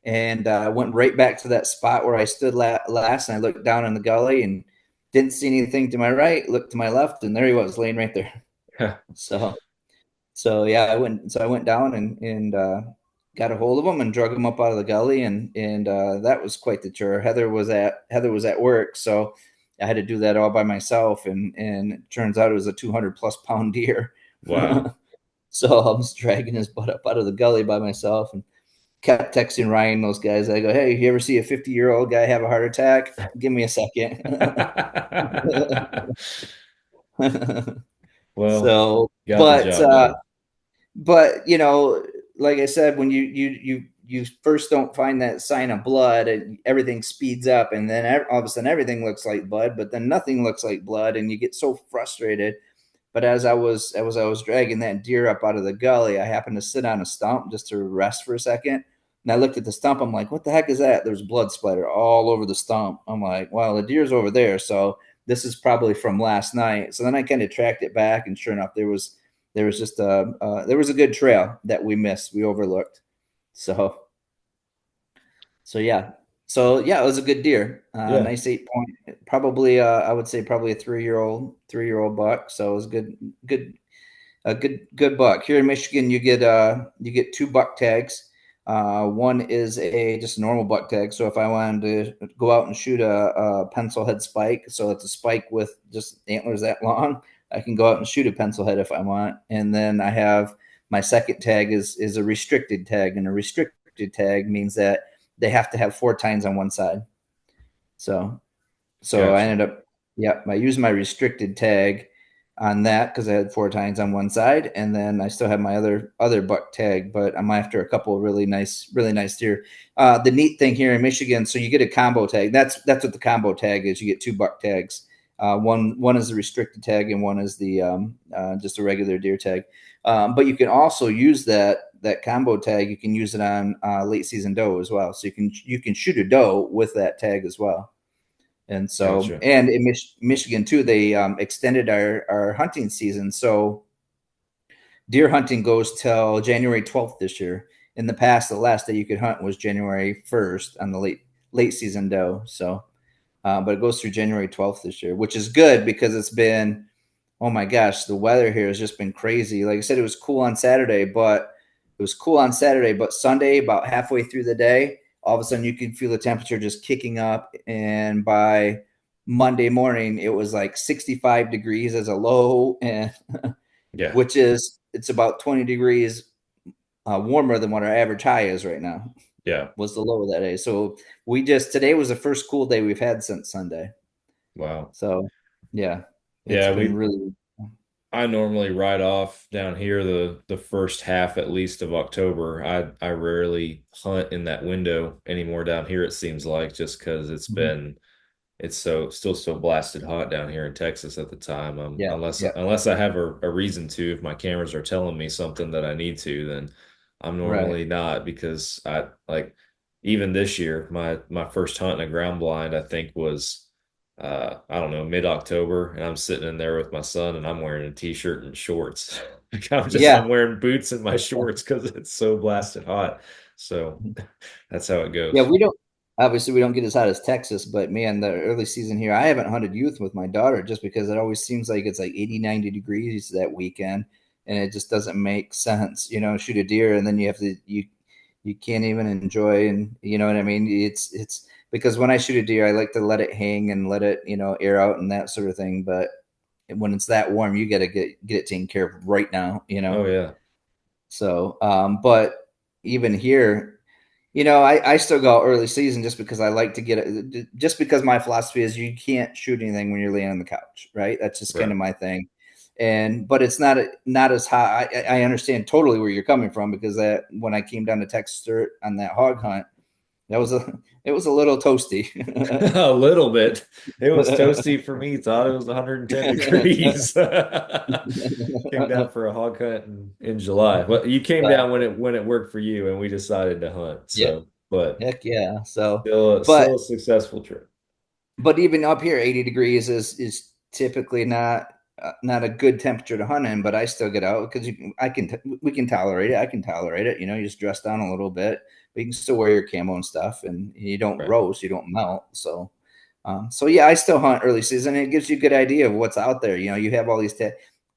and went right back to that spot where I stood last. And I looked down in the gully and didn't see anything to my right, looked to my left, and there he was laying right there. So yeah, I went down and got a hold of him and drug him up out of the gully, and that was quite the chore. Heather was at work, so I had to do that all by myself, and it turns out it was a 200+ pound deer. Wow. So I was dragging his butt up out of the gully by myself, and kept texting Ryan, those guys. I go, hey, you ever see a 50-year-old guy have a heart attack? Give me a second. Well, so, got the job but like I said, when you first don't find that sign of blood, and everything speeds up, and then all of a sudden everything looks like blood, but then nothing looks like blood, and you get so frustrated. But as I was dragging that deer up out of the gully, I happened to sit on a stump just to rest for a second. And I looked at the stump. I'm like, what the heck is that? There's blood splatter all over the stump. I'm like, well, the deer's over there. So this is probably from last night. So then I kind of tracked it back, and sure enough, there was just a good trail that we missed. We overlooked. So yeah. So yeah, it was a good deer. Nice 8 point. Probably, I would say probably a 3-year-old buck. So it was a good buck. Here in Michigan, you get 2 buck tags. One is just a normal buck tag. So if I wanted to go out and shoot a pencil head spike, so it's a spike with just antlers that long, I can go out and shoot a pencil head if I want. And then I have my second tag is a restricted tag, and a restricted tag means that they have to have 4 tines on one side. So gotcha. I ended up, I used my restricted tag on that because I had 4 tines on one side, and then I still have my other buck tag. But I'm after a couple of really nice deer. The neat thing here in Michigan, so you get a combo tag. That's what the combo tag is. You get 2 buck tags. One is the restricted tag, and one is the just a regular deer tag. But you can also use that combo tag. You can use it on late season doe as well. So you can shoot a doe with that tag as well. And so, Gotcha. and in Michigan too, they extended our hunting season. So deer hunting goes till January 12th this year. In the past, the last day you could hunt was January 1st on the late season doe. So, but it goes through January 12th this year, which is good because it's been, oh my gosh, the weather here has just been crazy. Like I said, it was cool on Saturday, but Sunday, about halfway through the day, all of a sudden you could feel the temperature just kicking up. And by Monday morning, it was like 65 degrees as a low, and Yeah. it's about 20 degrees warmer than what our average high is right now. Yeah. Was the low that day. So today was the first cool day we've had since Sunday. Wow. So yeah, it's Yeah, been really. I normally ride off down here the first half at least of October. I rarely hunt in that window anymore down here, it seems like, just because it's still so blasted hot down here in Texas at the time. Yeah, yeah, Unless I have a reason to, if my cameras are telling me something that I need to, then I'm right. normally not, because I like, even this year, my first hunt in a ground blind, I think, was I don't know, mid-October, and I'm sitting in there with my son, and I'm wearing a t-shirt and shorts. Like, Yeah, I'm wearing boots and my shorts because it's so blasted hot. So that's how it yeah. goes. We don't get as hot as Texas, but man, the early season here, I haven't hunted youth with my daughter just because it always seems like it's like 80, 90 degrees that weekend, and it just doesn't make sense. Shoot a deer, and then you can't even enjoy, and you know what I mean. It's because when I shoot a deer, I like to let it hang and let it air out and that sort of thing. But when it's that warm, you got to get it taken care of right now. Oh yeah. So, but even here, I still go early season just because I like to get it. Just because my philosophy is you can't shoot anything when you're laying on the couch, right? That's just kind Right. of my thing. But it's not as high. I understand totally where you're coming from because that when I came down to Texas on that hog hunt, it was a little toasty. A little bit. It was toasty for me. Thought it was 110 degrees. Came down for a hog hunt in July. Well, you came down when it worked for you, and we decided to hunt. Yeah, So, but heck yeah. So, still but a successful trip. even up here, 80 degrees is typically not a good temperature to hunt in. But I still get out because we can tolerate it. I can tolerate it. You just dress down a little bit, but you can still wear your camo and stuff, and you don't Right. roast, you don't melt. So yeah, I still hunt early season. And it gives you a good idea of what's out there. You have all these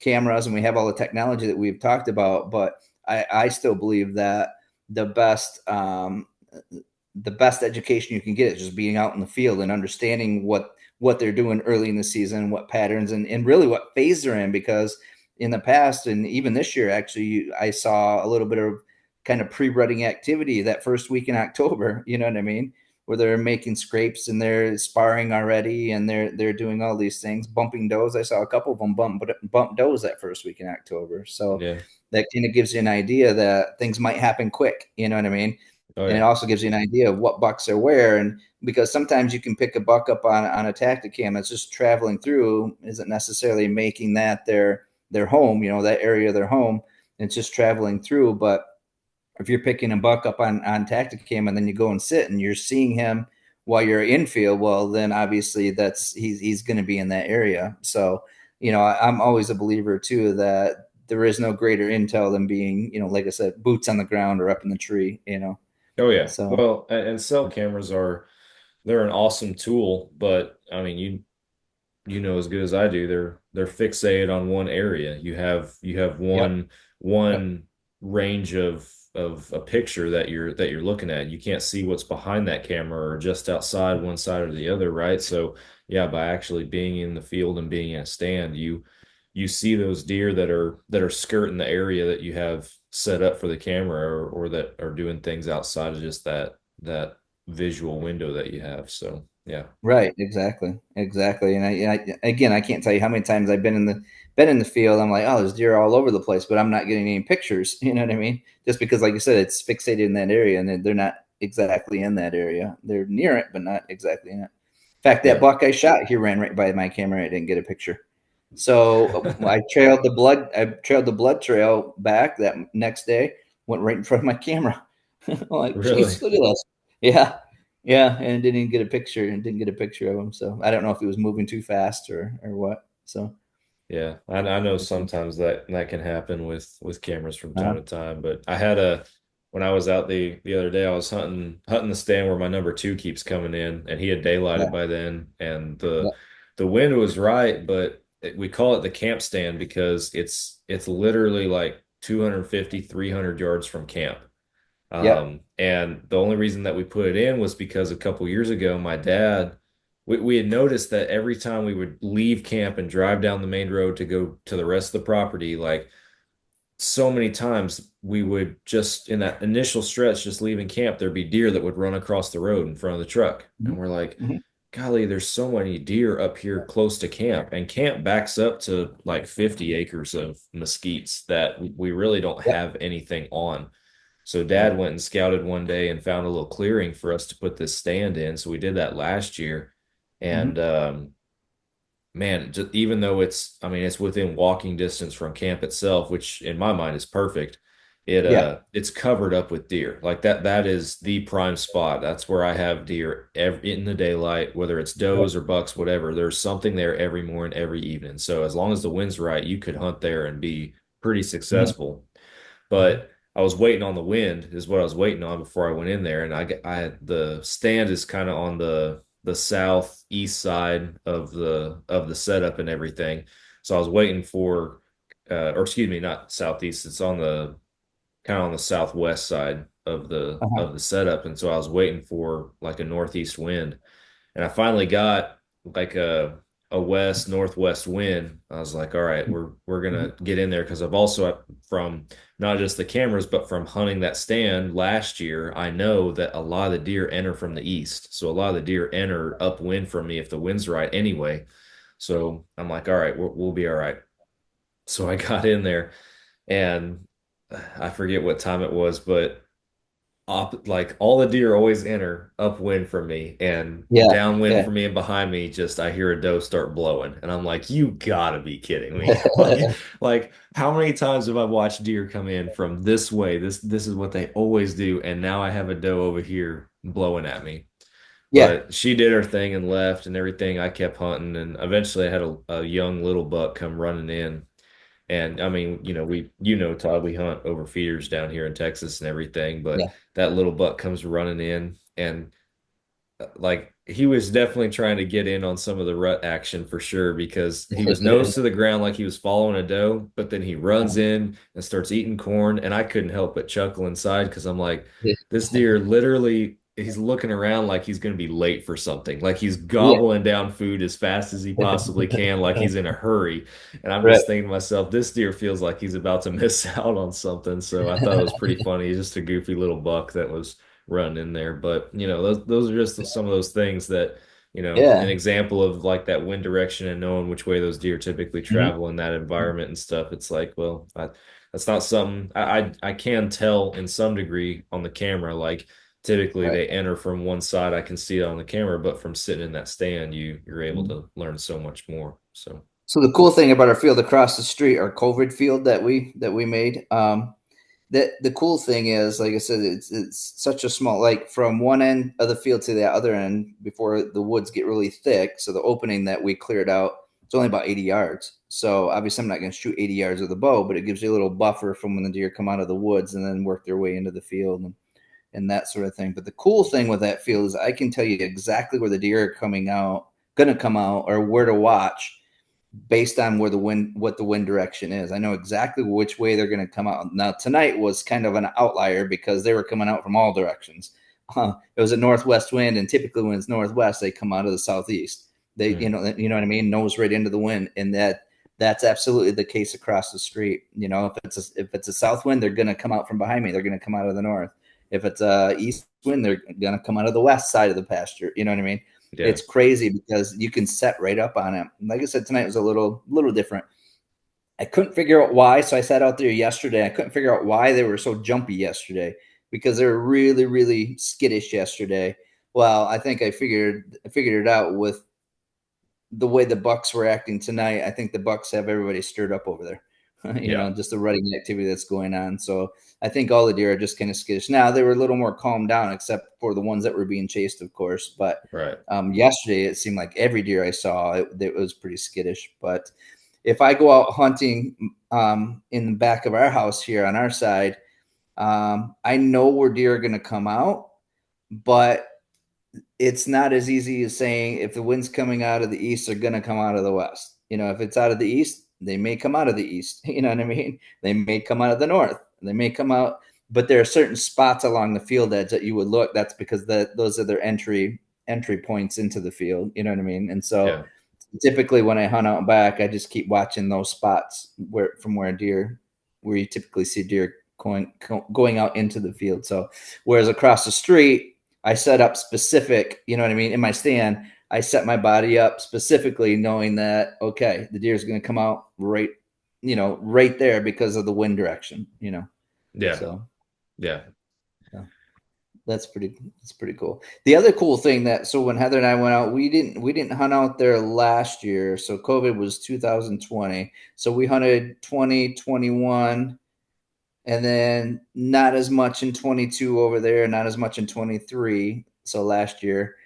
cameras, and we have all the technology that we've talked about. But I still believe that the best education you can get is just being out in the field and understanding what they're doing early in the season, what patterns, and really what phase they're in. Because in the past, and even this year, actually, I saw a little bit of kind of pre-rutting activity that first week in October. You know what I mean? Where they're making scrapes and they're sparring already, and they're doing all these things, bumping does. I saw a couple of them bump does that first week in October. So Yeah. that kind of gives you an idea that things might happen quick. You know what I mean? Oh And it yeah. also gives you an idea of what bucks are where. And because sometimes you can pick a buck up on a tactic cam that's just traveling through, isn't necessarily making that their home, that area of their home. It's just traveling through. But if you're picking a buck up on tactic cam and then you go and sit and you're seeing him while you're infield, well, then obviously he's going to be in that area. So, I'm always a believer too that there is no greater intel than being, like I said, boots on the ground or up in the tree. Oh yeah. So Well, and cell cameras they're an awesome tool, but I mean, you know as good as I do, they're fixated on one area. You have yep, yep, one range of a picture that you're looking at. You can't see what's behind that camera or just outside one side or the other, right? So yeah, by actually being in the field and being at a stand, you see those deer that are skirting the area that you have set up for the camera, or that are doing things outside of just that visual window that you have. So Yeah. Right, exactly, exactly. Again, I can't tell you how many times I've been in the field. I'm like, oh, there's deer all over the place, but I'm not getting any pictures. You know what I mean? Just because, like you said, it's fixated in that area, and they're not exactly in that area. They're near it, but not exactly in it. In fact, that Yeah. buck I shot, he ran right by my camera. I didn't get a picture. So I trailed the blood. I trailed the blood trail back that next day. Went right in front of my camera. I'm like, Really? jeez, look at this. Yeah, yeah, and didn't even get a picture. And didn't get a picture of him. So I don't know if he was moving too fast or what. So Yeah, I know sometimes that can happen with cameras from time uh, to time. But I had a when I was out the other day, I was hunting the stand where my number two keeps coming in, and he had yeah, daylighted by then, and yeah, the wind was right, but we call it the camp stand because it's literally like 250, 300 yards from camp. yeah, And the only reason that we put it in was because a couple years ago, my dad, we had noticed that every time we would leave camp and drive down the main road to go to the rest of the property, like so many times we would just in that initial stretch, just leaving camp, there'd be deer that would run across the road in front of the truck. mhm, And we're like, mhm, golly, there's so many deer up here close to camp. And camp backs up to like 50 acres of mesquites that we really don't yeah, have anything on. So right, dad went and scouted one day and found a little clearing for us to put this stand in. So we did that last year. mhm, And man, just, even though I mean, it's within walking distance from camp itself, which in my mind is perfect. yeah, It's covered up with deer. Like that is the prime spot. That's where I have deer in the daylight, whether it's right, does or bucks, whatever. There's something there every morning, every evening. So as long as the wind's right, you could hunt there and be pretty mhm, successful. But I was waiting on the wind is what I was waiting on before I went in there. And the stand is kind of on the southeast side of the setup and everything. So I was waiting for, or excuse me, not southeast. It's on the kind of on the southwest side uh-huh, of the setup. And so I was waiting for like a northeast wind, and I finally got like a west northwest wind. I was like, all right, we're mhm, gonna get in there because I've also from not just the cameras, but from hunting that stand last year, I know that a lot of the deer enter from the east. So a lot of the deer enter upwind from me if the wind's right anyway. So I'm like, all right, we'll be all right. So I got in there and I forget what time it was, but like all the deer always enter upwind from me and yeah, downwind yeah. from me and behind me just I hear a doe start blowing and I'm like you gotta be kidding me like how many times have I watched deer come in from this way this is what they always do and now I have a doe over here blowing at me Yeah, but she did her thing and left and everything. I kept hunting and eventually I had a young little buck come running in and I mean, Todd, we hunt over feeders down here in Texas and everything, but yeah, that little buck comes running in and like he was definitely trying to get in on some of the rut action for sure because he was nose to the ground like he was following a doe, but then he runs in and starts eating corn and I couldn't help but chuckle inside because I'm like, yeah, this deer literally he's looking around like he's going to be late for something. Like he's yeah. gobbling down food as fast as he possibly can, like he's in a hurry. And I'm Right. just thinking to myself, this deer feels like he's about to miss out on something. So I thought it was pretty funny. He's just a goofy little buck that was run in there. But those are just some of those things that, an Yeah. example of like that wind direction and knowing which way those deer typically Mhm. travel in that environment and stuff. It's like, well, that's not something I can tell in some degree on the camera. Like typically Right. they enter from one side, I can see it on the camera, but from sitting in that stand, you're able Mhm. to learn so much more. So So the cool thing about our field across the street, our COVID field that we made, that the cool thing is, like I said, it's such a small, like from one end of the field to the other end before the woods get really thick. So the opening that we cleared out, it's only about 80 yards. So obviously I'm not going to shoot 80 yards with a bow, but it gives you a little buffer from when the deer come out of the woods and then work their way into the field and that sort of thing. But the cool thing with that field is I can tell you exactly where the deer are coming out, going to come out, or where to watch based on where the wind, what the wind direction is. I know exactly which way they're going to come out. Now tonight was kind of an outlier because they were coming out from all directions. It was a northwest wind, and typically when it's northwest, they come out of the southeast. They, mm, you know what I mean, nose right into the wind, and that's absolutely the case across the street. If it's a south wind, they're going to come out from behind me. They're going to come out of the north. If it's a east wind, they're going to come out of the west side of the pasture. You know what I mean? Yeah. It's crazy because you can set right up on it. Like I said, tonight was a little different. I couldn't figure out why, so I sat out there yesterday. I couldn't figure out why they were so jumpy yesterday because they were really, really skittish yesterday. Well, I think I figured it out with the way the Bucks were acting tonight. I think the Bucks have everybody stirred up over there. Just the rutting activity that's going on. So I think all the deer are just kind of skittish. Now they were a little more calmed down, except for the ones that were being chased, of course. But Right. Yesterday it seemed like every deer I saw it was pretty skittish. But if I go out hunting in the back of our house here on our side, I know where deer are going to come out, but it's not as easy as saying if the wind's coming out of the east, they're going to come out of the west. If it's out of the east, they may come out of the east. You know what I mean? They may come out of the north. They may come out, but there are certain spots along the field edge that you would look. That's because those are their entry points into the field. You know what I mean? And so typically when I hunt out back, I just keep watching those spots where you typically see deer going out into the field. So whereas across the street, I set up specific, you know what I mean? In my stand, I set my body up specifically knowing that, okay, the deer is going to come out right there because of the wind direction, Yeah. So, yeah. That's pretty cool. The other cool thing so when Heather and I went out, we didn't hunt out there last year. So COVID was 2020. So we hunted 2021 and then not as much in 22 over there, not as much in 23. So last year,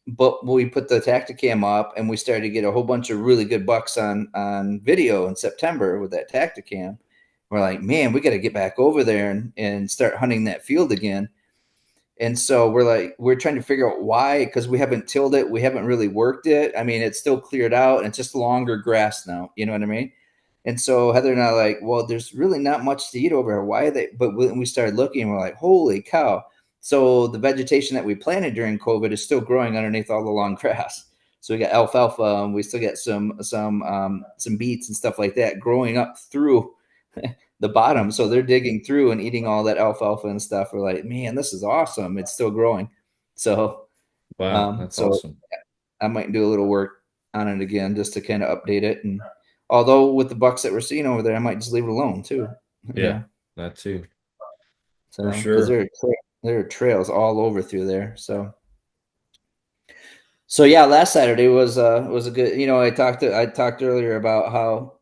but we put the Tacticam up and we started to get a whole bunch of really good bucks on video in September with that Tacticam. We're like, man, we got to get back over there and start hunting that field again. And so we're trying to figure out why, because we haven't tilled it. We haven't really worked it. I mean, it's still cleared out and it's just longer grass now. You know what I mean? And so Heather and I are like, well, there's really not much to eat over here. Why are they? But when we started looking, we're like, holy cow. So the vegetation that we planted during COVID is still growing underneath all the long grass. So we got alfalfa, and we still got some beets and stuff like that growing up through the bottom. So they're digging through and eating all that alfalfa and stuff. We're like, man, this is awesome. It's still growing. So Wow, that's awesome. I might do a little work on it again just to kind of update it. And although with the bucks that we're seeing over there, I might just leave it alone too. Yeah, that too. So, for sure. There are trails all over through there. So yeah, last Saturday was a good. I talked earlier about how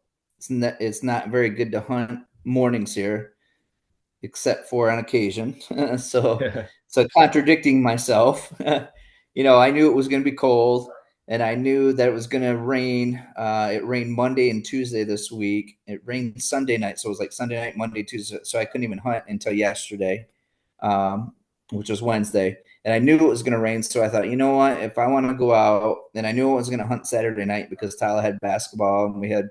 it's not very good to hunt mornings here, except for on occasion. So contradicting myself, I knew it was going to be cold. And I knew that it was going to rain. It rained Monday and Tuesday this week. It rained Sunday night. So it was like Sunday night, Monday, Tuesday. So I couldn't even hunt until yesterday, which was Wednesday. And I knew it was going to rain. So I thought, you know what? If I want to go out, and I knew I was going to hunt Saturday night because Tyler had basketball and we had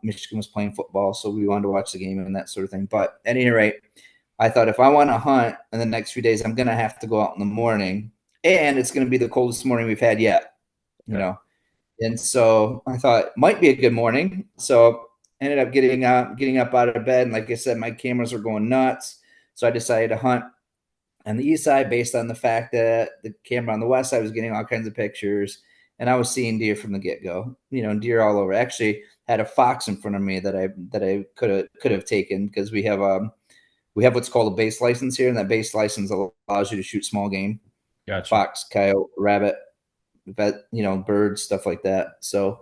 Michigan was playing football. So we wanted to watch the game and that sort of thing. But at any rate, I thought if I want to hunt in the next few days, I'm going to have to go out in the morning. And it's going to be the coldest morning we've had yet. And so I thought it might be a good morning. So I ended up getting up out of bed. And like I said, my cameras were going nuts. So I decided to hunt on the east side based on the fact that the camera on the west side was getting all kinds of pictures. And I was seeing deer from the get-go, deer all over. I actually had a fox in front of me that I could have taken because we have what's called a base license here. And that base license allows you to shoot small game. Gotcha. Fox, coyote, rabbit, birds, stuff like that. So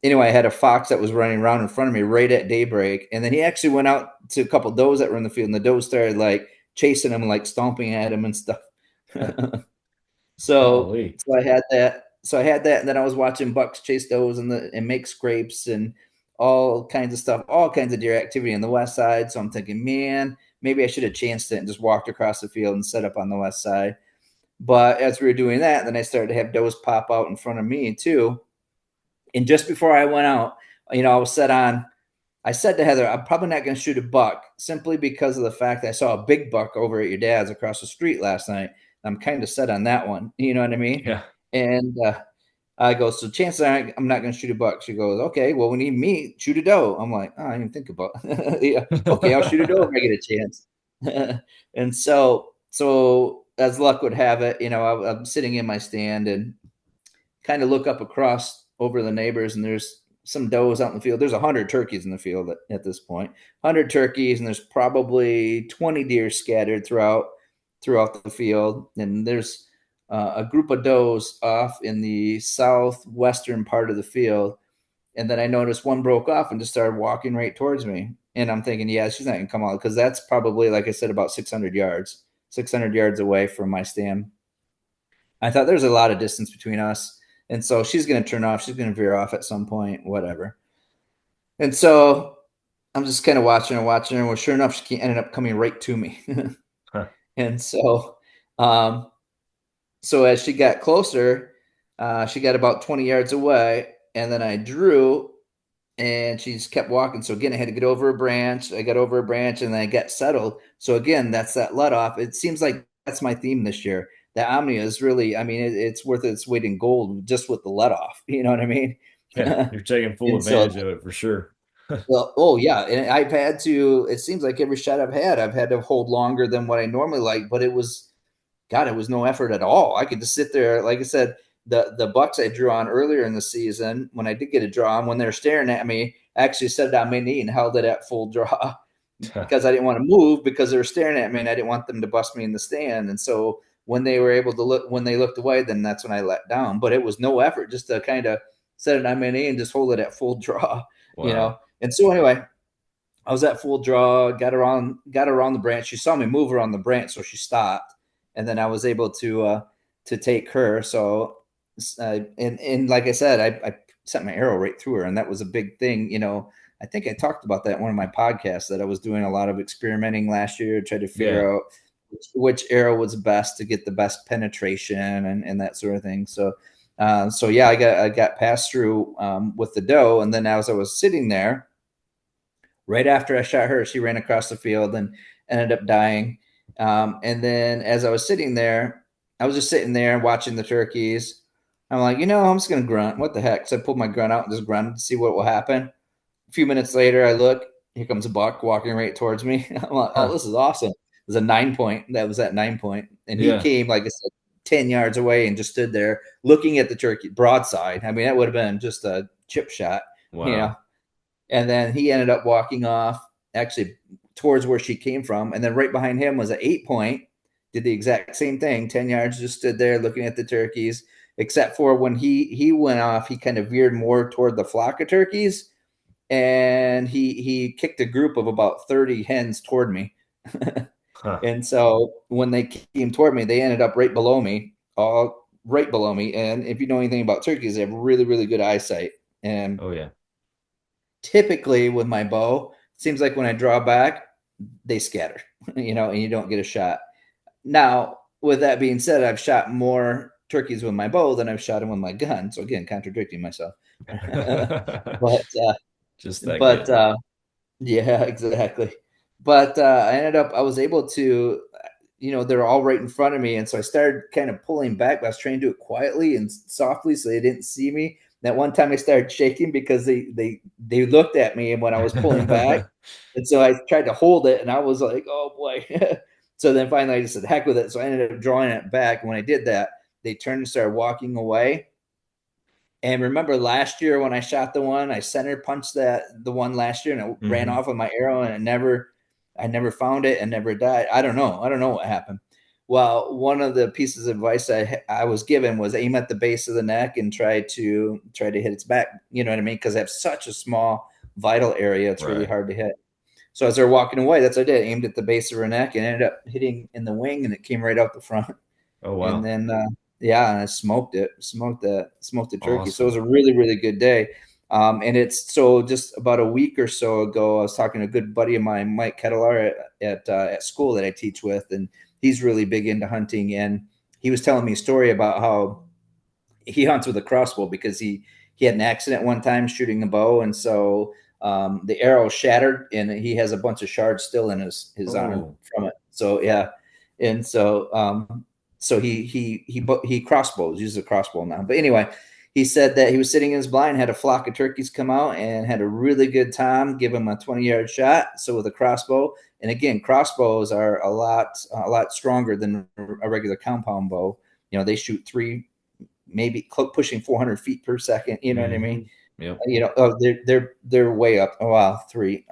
anyway, I had a fox that was running around in front of me right at daybreak. And then he actually went out to a couple of does that were in the field. And the does started like chasing him, like stomping at him and stuff. So I had that. And then I was watching bucks chase does and make scrapes and all kinds of stuff, all kinds of deer activity on the west side. So I'm thinking, man, maybe I should have chanced it and just walked across the field and set up on the west side. But as we were doing that, then I started to have does pop out in front of me too. And just before I went out, I said to Heather, I'm probably not going to shoot a buck simply because of the fact that I saw a big buck over at your dad's across the street last night. I'm kind of set on that one. You know what I mean? Yeah. And I go, so chances are I'm not going to shoot a buck. She goes, okay, well, we need meat, shoot a doe. I'm like, I didn't think about it. Yeah, okay, I'll shoot a doe if I get a chance. And so as luck would have it, I'm sitting in my stand and kind of look up across over the neighbors, and there's some does out in the field. There's 100 turkeys in the field at this point. 100 turkeys, and there's probably 20 deer scattered throughout the field. And there's a group of does off in the southwestern part of the field. And then I noticed one broke off and just started walking right towards me. And I'm thinking, yeah, she's not going to come out, because that's probably, like I said, about 600 yards away from my stand. I thought there's a lot of distance between us. And so she's going to turn off. She's going to veer off at some point, whatever. And so I'm just kind of watching her. Well, sure enough, she ended up coming right to me. Huh. And so, so as she got closer, she got about 20 yards away. And then I drew, and she just kept walking. So again, I had to get over a branch. I got over a branch, and then I got settled. So again, that's that let off. It seems like that's my theme this year. The Omnia is really, I mean, it's worth its weight in gold just with the let off. You know what I mean? Yeah, you're taking full advantage of it for sure. Well, oh yeah, and I've had to. It seems like every shot I've had to hold longer than what I normally like. But it was no effort at all. I could just sit there, like I said. The bucks I drew on earlier in the season, when I did get a draw on, when they were staring at me, I actually set it on my knee and held it at full draw because I didn't want to move, because they were staring at me and I didn't want them to bust me in the stand. And so when they were able to when they looked away, then that's when I let down. But it was no effort, just to kind of set it on my knee and just hold it at full draw, Wow. And so anyway, I was at full draw, got around the branch. She saw me move around the branch, so she stopped, and then I was able to take her. So. And like I said, I sent my arrow right through her, and that was a big thing. I think I talked about that in one of my podcasts, that I was doing a lot of experimenting last year, trying to figure out which arrow was best to get the best penetration and that sort of thing. So, yeah, I got passed through with the doe, and then as I was sitting there, right after I shot her, she ran across the field and ended up dying. And then as I was sitting there, I was just sitting there watching the turkeys. I'm like, I'm just going to grunt. What the heck? So I pulled my grunt out and just grunted to see what will happen. A few minutes later, I look. Here comes a buck walking right towards me. I'm like, oh, this is awesome. It was a 9 point. That was at 9 point. And he came, like I said, 10 yards away and just stood there looking at the turkey broadside. I mean, that would have been just a chip shot. Wow. And then he ended up walking off, actually towards where she came from. And then right behind him was an 8 point. Did the exact same thing. 10 yards, just stood there looking at the turkeys. Except for when he went off, he kind of veered more toward the flock of turkeys, and he kicked a group of about 30 hens toward me. And so when they came toward me, they ended up right below me, all right below me. And if you know anything about turkeys, they have really, really good eyesight. And oh yeah, typically with my bow, it seems like when I draw back, they scatter, and you don't get a shot. Now, with that being said, I've shot more turkeys with my bow than I've shot them with my gun. So again, contradicting myself. But just that but good. yeah, exactly. But I was able to, they're all right in front of me, and so I started kind of pulling back. But I was trying to do it quietly and softly, so they didn't see me. That one time I started shaking because they looked at me, and when I was pulling back, and so I tried to hold it, and I was like, oh boy. So then finally I just said, heck with it. So I ended up drawing it back. And when I did that, they turned and started walking away. And remember last year when I shot the one, I center punched the one last year, and it ran off with my arrow, and I never found it and never died. I don't know what happened. Well, one of the pieces of advice I was given was aim at the base of the neck and try to hit its back. You know what I mean? Because I have such a small vital area, it's really hard to hit. So as they're walking away, that's what I did. I aimed at the base of her neck and ended up hitting in the wing, and it came right out the front. Oh wow. And then I smoked the turkey. Awesome. So it was a really, really good day. And it's so just about a week or so ago, I was talking to a good buddy of mine, Mike Kettler, at school that I teach with, and he's really big into hunting. And he was telling me a story about how he hunts with a crossbow because he had an accident one time shooting a bow, and so the arrow shattered, and he has a bunch of shards still in his arm from it. So yeah, and so so he crossbows, uses a crossbow now. But anyway, he said that he was sitting in his blind, had a flock of turkeys come out and had a really good time, give him a 20-yard shot. So with a crossbow, and again, crossbows are a lot stronger than a regular compound bow. You know, they shoot 3, maybe pushing 400 feet per second. You know what I mean? Yep. You know, oh, they're way up. Oh wow, 3.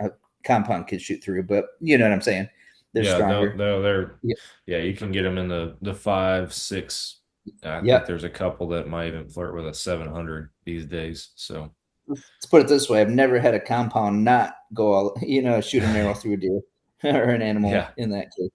Compound can shoot 3, but you know what I'm saying? They're stronger. No, they're Yeah. yeah. You can get them in the 5, 6. I think Yep. there's a couple that might even flirt with a 700 these days. So Let's put it this way: I've never had a compound not go all, shoot an arrow through a deer or an animal yeah, in that case.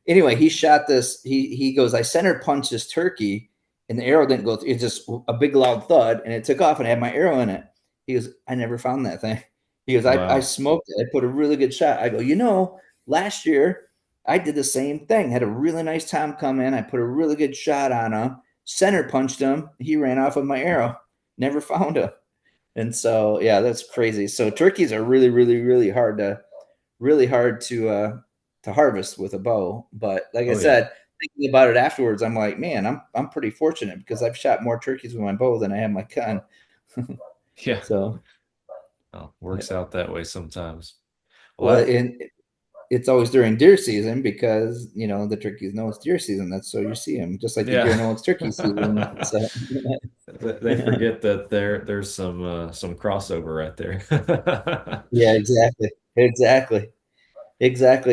Anyway, he shot this. He goes, I center punched this turkey, and the arrow didn't go through. It's just a big loud thud, and it took off, and I had my arrow in it. He goes, I never found that thing. He goes, I wow. smoked it. I put a really good shot. I go, last year I did the same thing. Had a really nice time come in. I put a really good shot on him, center punched him. He ran off with my arrow. Never found him. And so, yeah, that's crazy. So turkeys are really, really, really hard to harvest with a bow. But like I said, thinking about it afterwards, I'm like, man, I'm pretty fortunate because I've shot more turkeys with my bow than I have my gun. Yeah. So works out that way sometimes. Well, and it's always during deer season because the turkeys know it's deer season. That's so you see them, just like the deer know it's turkey season. So they forget that there's some crossover right there. yeah, exactly.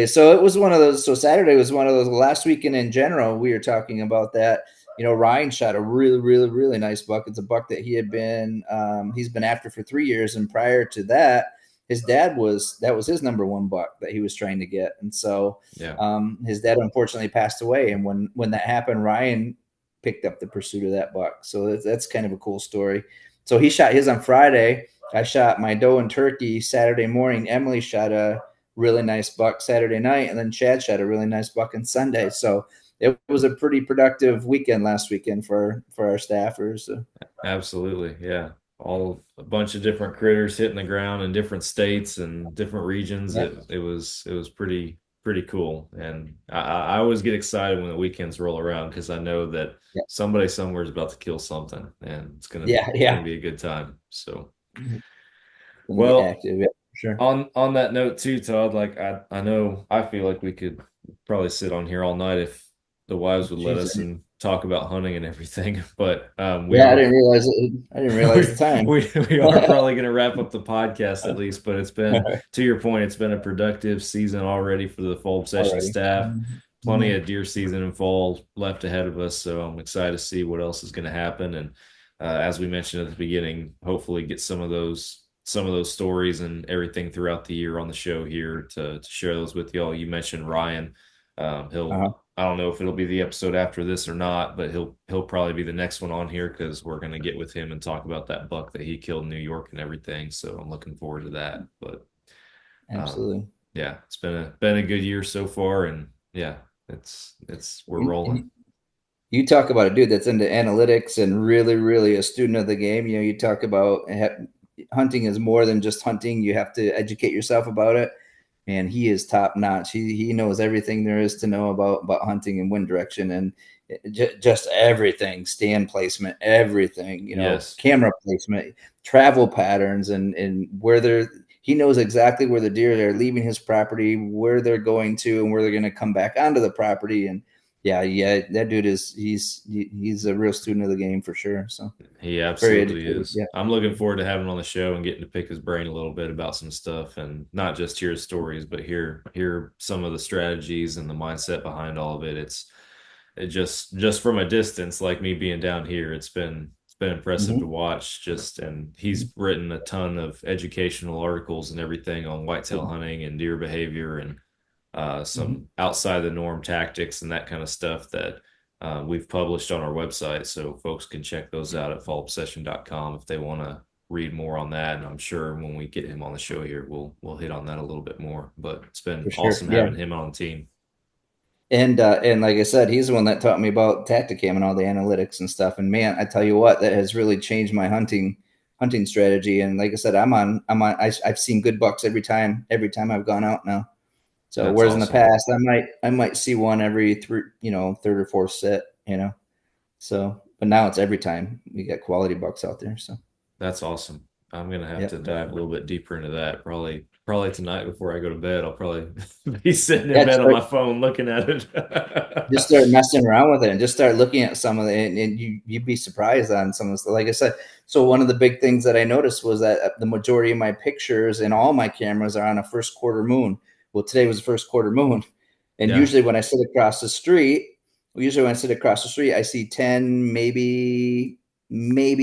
So it was one of those. So Saturday was one of those. Last weekend in general, we were talking about that. Ryan shot a really, really, really nice buck. It's a buck that he's been after for 3 years, and prior to that, his dad that was his number one buck that he was trying to get. And so his dad unfortunately passed away, and when that happened, Ryan picked up the pursuit of that buck. So that's kind of a cool story. So he shot his on Friday. I shot my doe and turkey Saturday morning. Emily shot a really nice buck Saturday night, and then Chad shot a really nice buck on Sunday. So it was a pretty productive weekend last weekend for our staffers. So. Absolutely, yeah. A bunch of different critters hitting the ground in different states and different regions. Yep. It was pretty cool, and I always get excited when the weekends roll around because I know that somebody somewhere is about to kill something, and it's gonna be a good time. So, well, active, yeah, sure. On that note too, Todd, like I know I feel like we could probably sit on here all night if the wives would let us and talk about hunting and everything, but I didn't realize the time. we are probably going to wrap up the podcast at least, but it's been to your point, it's been a productive season already for the fall obsession staff. Plenty of deer season and fall left ahead of us, so I'm excited to see what else is going to happen. And as we mentioned at the beginning, hopefully get some of those stories and everything throughout the year on the show here to share those with y'all. You mentioned Ryan. I don't know if it'll be the episode after this or not, but he'll probably be the next one on here because we're going to get with him and talk about that buck that he killed in New York and everything. So I'm looking forward to that. But absolutely, yeah, it's been a good year so far, and yeah, we're rolling. You talk about a dude that's into analytics and really, really a student of the game. You talk about hunting is more than just hunting. You have to educate yourself about it. And he is top notch. He knows everything there is to know about hunting and wind direction and just everything, stand placement, everything, camera placement, travel patterns, and where he knows exactly where the deer are leaving his property, where they're going to, and where they're going to come back onto the property. And yeah, that dude he's a real student of the game for sure. So he absolutely is. Yeah. I'm looking forward to having him on the show and getting to pick his brain a little bit about some stuff, and not just hear his stories, but hear some of the strategies and the mindset behind all of it. It just from a distance, like me being down here, it's been impressive to watch. And he's written a ton of educational articles and everything on whitetail hunting and deer behavior and some outside the norm tactics and that kind of stuff that we've published on our website. So folks can check those out at fallobsession.com if they want to read more on that. And I'm sure when we get him on the show here, we'll hit on that a little bit more. But it's been awesome having him on the team. And like I said, he's the one that taught me about Tacticam and all the analytics and stuff. And man, I tell you what, that has really changed my hunting strategy. And like I said, I've seen good bucks every time I've gone out now. So that's whereas awesome. In the past, I might see one every third or fourth set, So but now it's every time we get quality bucks out there. So That's awesome. I'm gonna have Yep. to dive a little bit deeper into that. Probably tonight before I go to bed. I'll probably be sitting in Yeah, bed just on my phone looking at it. just start messing around with it and just start looking at some of it, and you'd be surprised on some of the stuff. Like I said, so one of the big things that I noticed was that the majority of my pictures and all my cameras are on a first quarter moon. Well, today was the first quarter moon, and Yeah. usually when I sit across the street, I see 10, maybe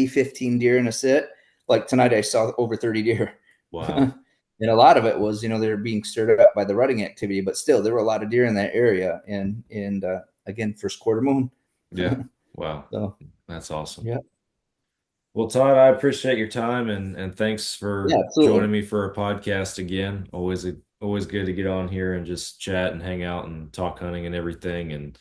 15 deer in a sit. Like tonight, I saw over 30 deer. Wow. And a lot of it was, they're being stirred up by the rutting activity, but still there were a lot of deer in that area. And again, first quarter moon. Yeah. Wow. So That's awesome. yeah. Well, Todd, I appreciate your time and thanks for Yeah, absolutely. joining me for a podcast again. Always good to get on here and just chat and hang out and talk hunting and everything. And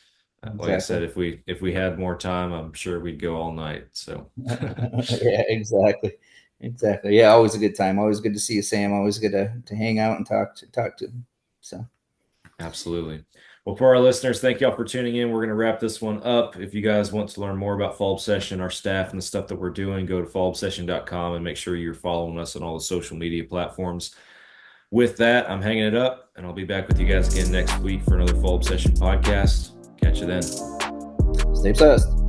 like I said, if we had more time, I'm sure we'd go all night. So Yeah, exactly. Yeah, always a good time. Always good to see you, Sam. Always good to hang out and talk to. So absolutely. Well, for our listeners, thank y'all for tuning in. We're going to wrap this one up. If you guys want to learn more about Fall Obsession, our staff, and the stuff that we're doing, go to fallobsession.com and make sure you're following us on all the social media platforms. With that, I'm hanging it up, and I'll be back with you guys again next week for another Fall Obsession podcast. Catch you then. stay obsessed.